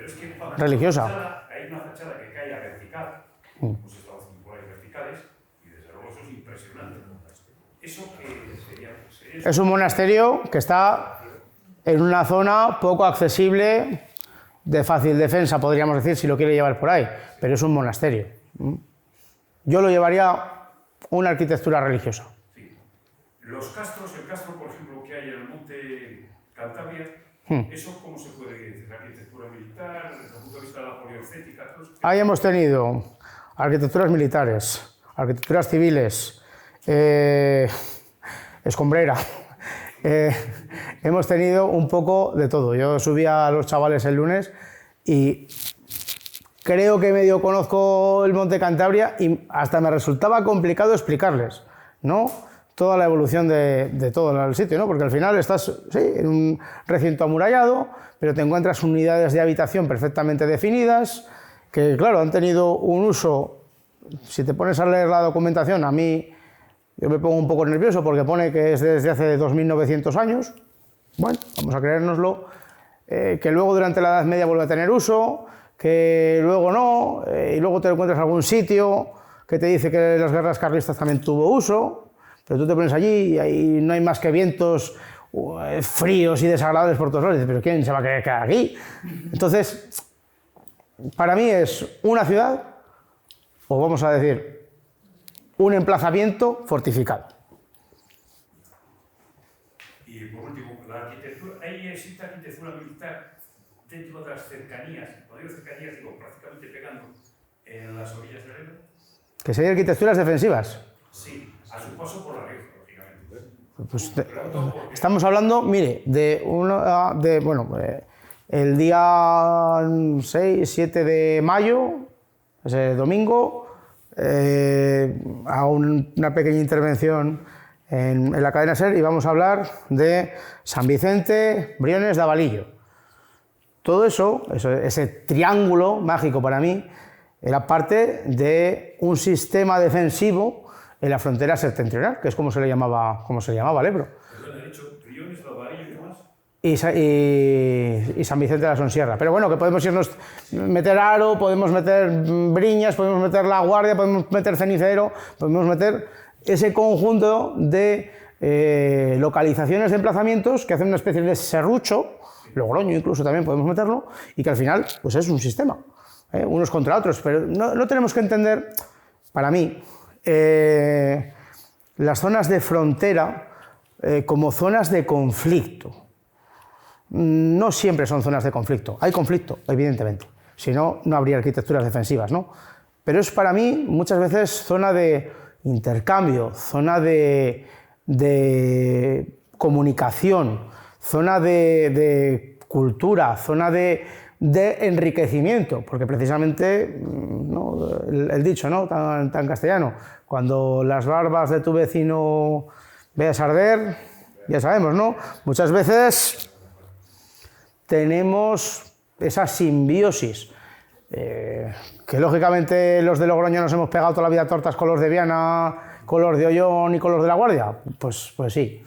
religiosa. Hay una fachada que cae a vertical, pues estamos por ahí verticales, y desde luego eso es impresionante. ¿Eso qué sería? Es un monasterio que está en una zona poco accesible, de fácil defensa, podríamos decir, si lo quiere llevar por ahí, pero es un monasterio. Yo lo llevaría una arquitectura religiosa. Sí. Los castros, el castro, por ejemplo, que hay en el monte Cantabria, ¿eso cómo se puede decir? ¿Arquitectura militar, desde el punto de vista de la poliorcética? Ahí hemos tenido arquitecturas militares, arquitecturas civiles, escombrera. Hemos tenido un poco de todo. Yo subí a los chavales el lunes y creo que medio conozco el Monte Cantabria y hasta me resultaba complicado explicarles, ¿no? Toda la evolución de todo el sitio, ¿no? Porque al final estás, sí, en un recinto amurallado, pero te encuentras unidades de habitación perfectamente definidas, que claro, han tenido un uso. Si te pones a leer la documentación, a mí yo me pongo un poco nervioso porque pone que es desde hace 2900 años. Bueno, vamos a creérnoslo. Que luego durante la Edad Media vuelve a tener uso, que luego no, y luego te encuentras algún sitio que te dice que las guerras carlistas también tuvo uso, pero tú te pones allí y ahí no hay más que vientos fríos y desagradables por todos lados. Pero ¿quién se va a querer quedar aquí? Entonces, para mí es una ciudad, o vamos a decir, un emplazamiento fortificado. Y por último, la arquitectura, ¿ahí existe arquitectura militar dentro de las cercanías? Cuando digo cercanías, digo prácticamente pegando en las orillas del Ebro. ¿Que sean arquitecturas defensivas? Sí, a su paso por la Rioja, lógicamente. Pues estamos hablando, mire, el día 6, 7 de mayo, ese domingo, a una pequeña intervención en la cadena SER y vamos a hablar de San Vicente, Briones de Avalillo. Todo eso, ese triángulo mágico para mí, era parte de un sistema defensivo en la frontera septentrional, que es como se le llamaba al Ebro. Perdón, he dicho Briones de Avalillo y qué más. Y San Vicente de la Sonsierra. Pero bueno, que podemos meter Aro, podemos meter Briñas, podemos meter La Guardia, podemos meter Cenicero, podemos meter ese conjunto de localizaciones de emplazamientos que hacen una especie de serrucho, Logroño incluso también podemos meterlo, y que al final pues es un sistema, unos contra otros, pero no tenemos que entender, para mí, las zonas de frontera como zonas de conflicto. No siempre son zonas de conflicto, hay conflicto, evidentemente, si no, no habría arquitecturas defensivas, ¿no? Pero es para mí muchas veces zona de intercambio, zona de comunicación, zona de cultura, zona de enriquecimiento, porque precisamente, ¿no? el dicho, ¿no? tan castellano, cuando las barbas de tu vecino veas arder, ya sabemos, ¿no? Muchas veces tenemos esa simbiosis, que lógicamente los de Logroño nos hemos pegado toda la vida tortas con los de Viana, con los de Ollón y con los de La Guardia, pues sí,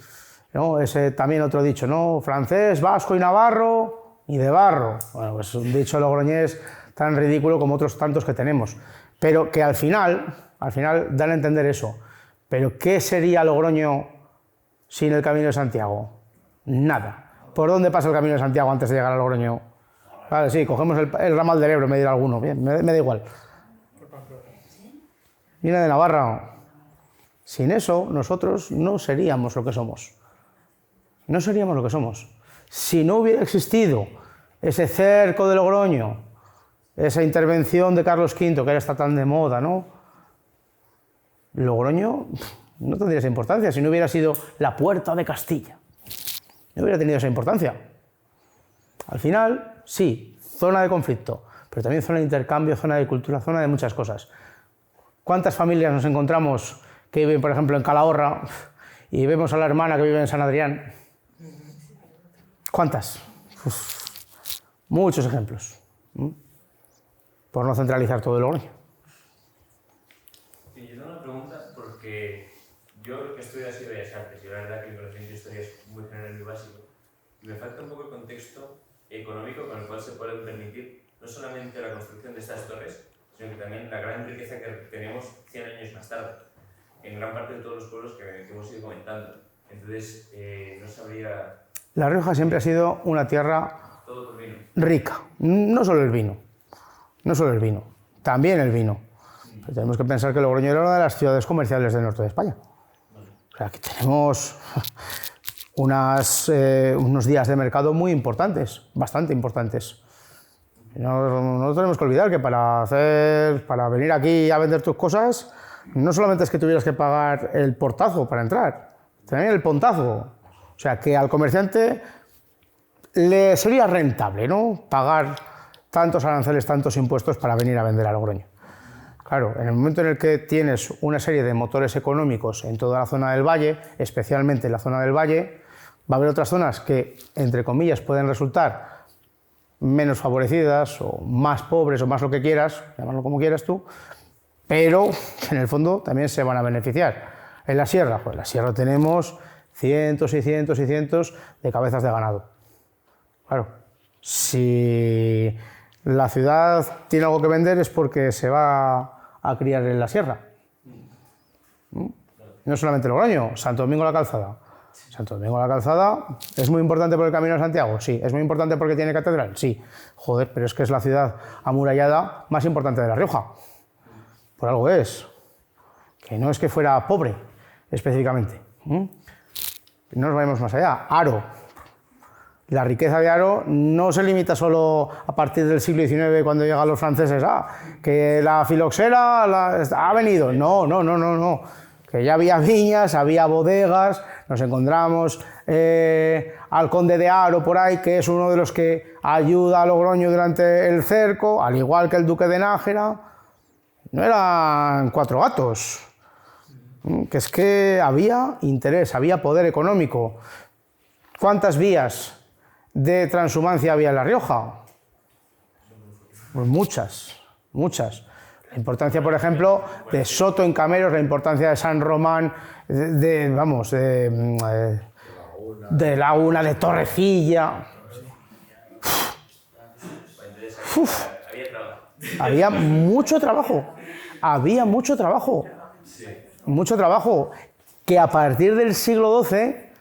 ¿no? Ese también otro dicho, ¿no? Francés, vasco y navarro y de barro. Bueno, pues un dicho logroñés tan ridículo como otros tantos que tenemos, pero que al final dan a entender eso. Pero ¿qué sería Logroño sin el Camino de Santiago? Nada. ¿Por dónde pasa el Camino de Santiago antes de llegar a Logroño? Vale, sí, cogemos el ramal del Ebro, me dirá alguno, bien, me da igual. Viene de Navarra. Sin eso, nosotros no seríamos lo que somos. No seríamos lo que somos. Si no hubiera existido ese cerco de Logroño, esa intervención de Carlos V, que ahora está tan de moda, ¿no? Logroño no tendría esa importancia si no hubiera sido la puerta de Castilla. No hubiera tenido esa importancia. Al final, sí, zona de conflicto, pero también zona de intercambio, zona de cultura, zona de muchas cosas. ¿Cuántas familias nos encontramos que viven, por ejemplo, en Calahorra y vemos a la hermana que vive en San Adrián? ¿Cuántas? Muchos ejemplos. Por no centralizar todo el Logroño. Y yo tengo una pregunta porque yo estudio así Bellas Artes y la verdad que mi conocimiento de historia es muy general y básico. Y me falta un poco el contexto económico con el cual se puede permitir no solamente la construcción de estas torres, sino que también la gran riqueza que tenemos 100 años más tarde, en gran parte de todos los pueblos que hemos ido comentando. Entonces, no sabría... La Rioja siempre ha sido una tierra todo por vino. Rica, no solo el vino, también el vino. Pero tenemos que pensar que Logroño era una de las ciudades comerciales del norte de España. O sea, que tenemos unos días de mercado muy importantes, bastante importantes. No tenemos que olvidar que para venir aquí a vender tus cosas, no solamente es que tuvieras que pagar el portazo para entrar, también el pontazo. O sea, que al comerciante le sería rentable, ¿no? Pagar tantos aranceles, tantos impuestos para venir a vender a Logroño. Claro, en el momento en el que tienes una serie de motores económicos en toda la zona del valle, especialmente en la zona del valle, va a haber otras zonas que, entre comillas, pueden resultar menos favorecidas o más pobres o más lo que quieras, llamarlo como quieras tú, pero en el fondo también se van a beneficiar. En la sierra, pues en la sierra tenemos cientos y cientos y cientos de cabezas de ganado. Claro, si la ciudad tiene algo que vender es porque se va a criar en la sierra. No solamente Logroño, Santo Domingo la Calzada. Santo Domingo la Calzada es muy importante por el Camino de Santiago, sí. Es muy importante porque tiene catedral, sí. Joder, pero es que es la ciudad amurallada más importante de La Rioja. Por algo es. Que no es que fuera pobre, específicamente. No nos vayamos más allá. Haro. La riqueza de Haro no se limita solo a partir del siglo XIX cuando llegan los franceses. Que la filoxera ha venido. No. Que ya había viñas, había bodegas. Nos encontramos al conde de Haro por ahí, que es uno de los que ayuda a Logroño durante el cerco, al igual que el duque de Nájera. No eran cuatro gatos. Que es que había interés, había poder económico. ¿Cuántas vías de transhumancia había en La Rioja? Pues muchas. La importancia, por ejemplo, de Soto en Cameros, la importancia de San Román, de Laguna, de Torrecilla. Había mucho trabajo. que a partir del siglo XII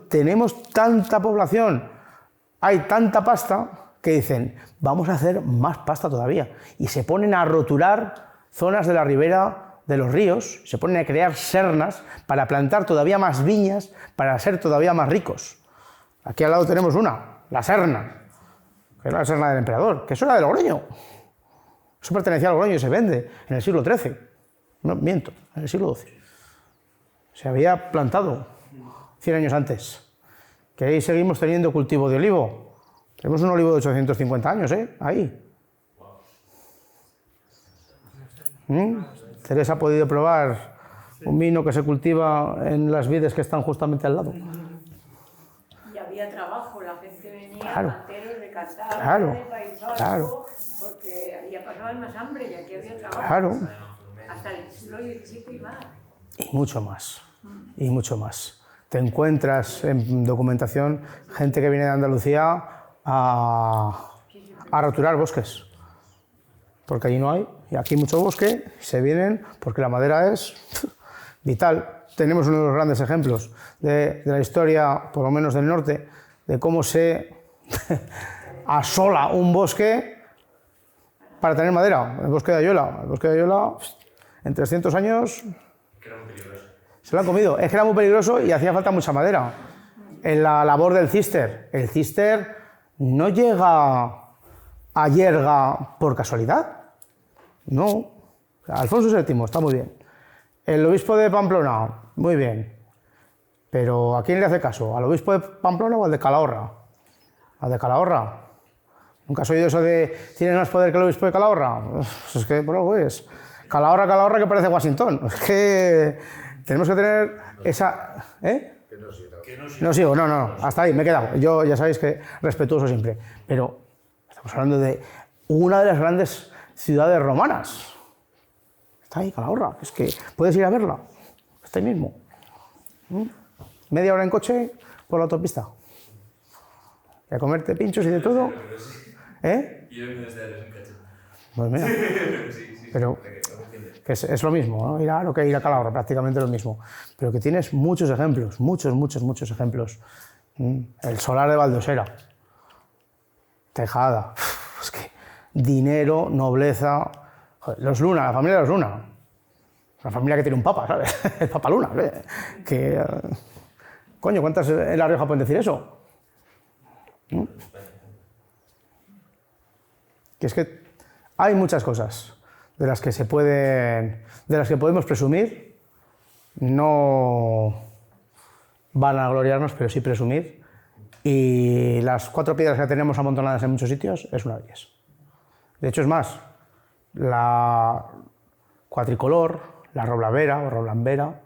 tenemos tanta población, hay tanta pasta, que dicen, vamos a hacer más pasta todavía. Y se ponen a roturar zonas de la ribera de los ríos, se ponen a crear sernas para plantar todavía más viñas, para ser todavía más ricos. Aquí al lado tenemos una, la Serna, que es la Serna del Emperador, que eso era de Logroño. Eso pertenecía a Logroño y se vende en el siglo XIII. No, miento, en el siglo XII. Se había plantado 100 años antes. Que ahí seguimos teniendo cultivo de olivo. Tenemos un olivo de 850 años, ahí. Teresa ha podido probar un vino que se cultiva en las vides que están justamente al lado. Y había trabajo, la gente venía, Claro. canteros de Cantabria, de País Vasco, Claro. porque había pasado más hambre y aquí había trabajo. Claro. Hasta el siglo XVII y más. Y mucho más. Y mucho más. Te encuentras en documentación gente que viene de Andalucía a roturar bosques. Porque allí no hay. Y aquí mucho bosque, se vienen porque la madera es vital. Tenemos uno de los grandes ejemplos de la historia, por lo menos del norte, de cómo se asola un bosque para tener madera. El bosque de Ayora. El bosque de Ayora, en 300 años, Que era muy peligroso. se lo han comido. Es que era muy peligroso y hacía falta mucha madera. En la labor del cister. El cister no llega a Yerga por casualidad. No. Alfonso VII está muy bien. El obispo de Pamplona, muy bien. Pero ¿a quién le hace caso? ¿Al obispo de Pamplona o al de Calahorra? ¿Al de Calahorra? ¿Nunca has oído eso de ¿tienes más poder que el obispo de Calahorra? Pues es que por algo es. Calahorra que parece Washington. Es que tenemos que tener esa... No sigo, no, hasta ahí, me he quedado. Yo ya sabéis que respetuoso siempre. Pero estamos hablando de una de las grandes ciudades romanas. Está ahí, Calahorra. Es que puedes ir a verla. Está ahí mismo. Media hora en coche por la autopista. Y a comerte pinchos y de todo. ¿Eh? Yo vengo desde Ares en Cacho. Pues mira. Sí, Pero que es lo mismo, ¿no? Ir a Calahorra, prácticamente lo mismo. Pero que tienes muchos ejemplos, muchos ejemplos. El solar de Valdosera, Tejada, es que dinero, nobleza. Joder, los Luna, la familia de los Luna. La familia que tiene un papa, ¿sabes? El Papa Luna. Que, coño, ¿cuántas en La Rioja pueden decir eso? Que es que hay muchas cosas de las que podemos presumir, no van a gloriarnos, pero sí presumir. Y las 4 piedras que tenemos amontonadas en muchos sitios es una de ellas. De hecho, es más, la cuatricolor, la roblavera o roblambera,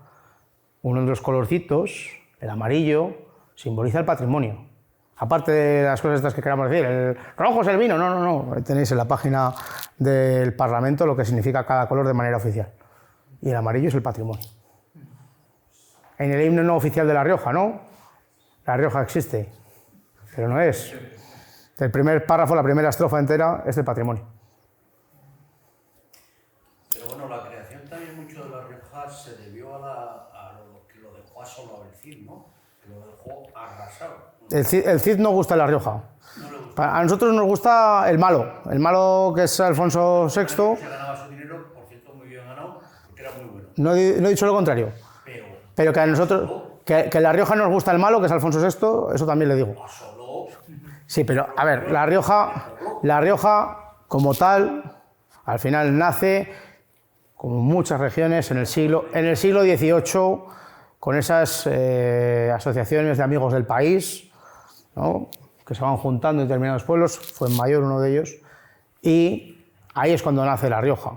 uno de los colorcitos, el amarillo, simboliza el patrimonio. Aparte de las cosas estas que queramos decir, el rojo es el vino, no. Tenéis en la página del Parlamento lo que significa cada color de manera oficial. Y el amarillo es el patrimonio. En el himno no oficial de La Rioja, ¿no? La Rioja existe, pero no es. El primer párrafo, la primera estrofa entera es del patrimonio. Pero bueno, la creación también mucho de La Rioja se debió a lo que lo dejó asolado el Cid, ¿no? Que lo dejó arrasado. El Cid no gusta en La Rioja. A nosotros nos gusta el malo que es Alfonso VI. Se ganaba su dinero, por cierto, muy bien ganado, porque era muy bueno. No he dicho lo contrario. Pero que a nosotros, que en La Rioja nos gusta el malo, que es Alfonso VI, eso también le digo. Asoló. Sí, pero a ver, La Rioja como tal, al final nace, como muchas regiones, en el siglo XVIII, con esas asociaciones de amigos del país, ¿no? Que se van juntando en determinados pueblos, Fuenmayor uno de ellos, y ahí es cuando nace La Rioja.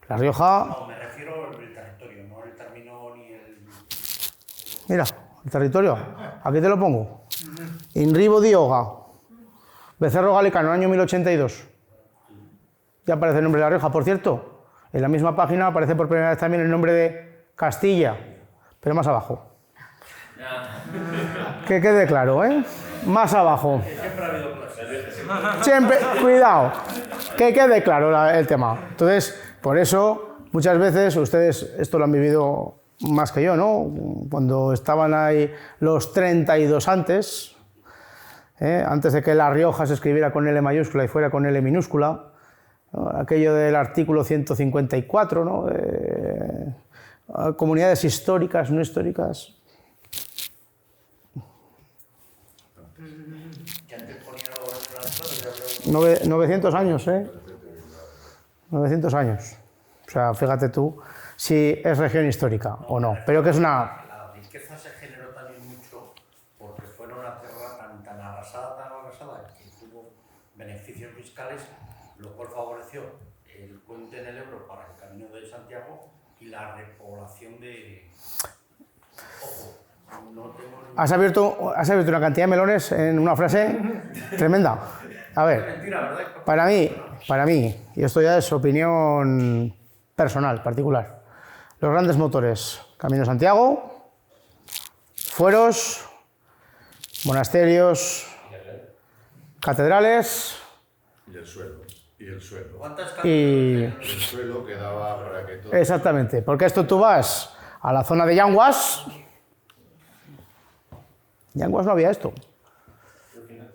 La Rioja... No, me refiero al territorio, no el término ni el... Mira, el territorio, aquí te lo pongo. Inribo di Oga, Becerro Galicano, año 1082. Ya aparece el nombre de La Rioja, por cierto. En la misma página aparece por primera vez también el nombre de Castilla, pero más abajo. Que quede claro, ¿eh? Más abajo. Siempre, cuidado, que quede claro el tema. Entonces, por eso, muchas veces, ustedes esto lo han vivido más que yo, ¿no? Cuando estaban ahí los 32 antes de que La Rioja se escribiera con L mayúscula y fuera con L minúscula, ¿no? Aquello del artículo 154, ¿no? Comunidades históricas, no históricas. Ya te ponía los 900 años, 900 años. O sea, fíjate tú si es región histórica o no, pero que es una... La riqueza se generó también mucho porque fue una tierra tan arrasada, que tuvo beneficios fiscales, lo cual favoreció el puente en el Ebro para el Camino de Santiago y la repoblación de... Ojo, no tengo... Has abierto una cantidad de melones en una frase tremenda. A ver, Mentira, ¿verdad? para mí, y esto ya es opinión personal, particular, los grandes motores, Camino de Santiago, fueros, monasterios, catedrales Y el suelo. Y el suelo. ¿Cuántas y... El suelo que daba para que todo... Exactamente, porque esto tú vas a la zona de Yanguas no había esto. Al final,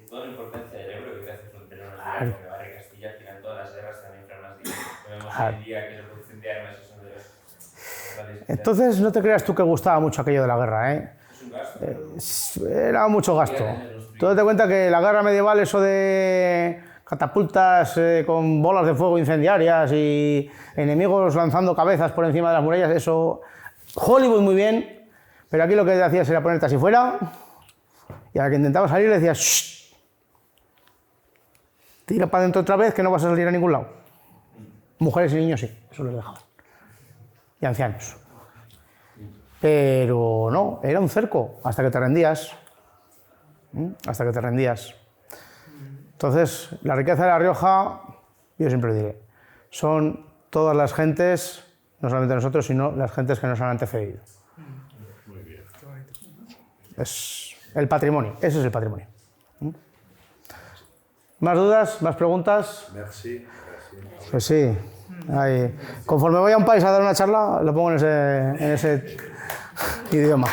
toda la importancia del Ebro que te hace frontera nacional, que barre Castilla, al final todas las guerras también fueron más difíciles. Vemos hoy en día que la producción de armas es uno de los... Entonces no te creas tú que gustaba mucho aquello de la guerra, ¿eh? Es un gasto. Era mucho gasto. Tú date cuenta que la guerra medieval, eso de catapultas con bolas de fuego incendiarias y enemigos lanzando cabezas por encima de las murallas, eso... Hollywood muy bien, pero aquí lo que hacías era ponerte así fuera y a la que intentaba salir le decías ¡shh! Tira para adentro otra vez que no vas a salir a ningún lado. Mujeres y niños sí, eso les dejaban. Y ancianos. Pero no, era un cerco hasta que te rendías. Hasta que te rendías. Entonces, la riqueza de La Rioja, yo siempre lo diré, son todas las gentes, no solamente nosotros, sino las gentes que nos han antecedido. Muy bien. Es el patrimonio, ese es el patrimonio. ¿Más dudas? ¿Más preguntas? Merci. Pues sí. Ahí. Conforme voy a un país a dar una charla, lo pongo en ese idioma.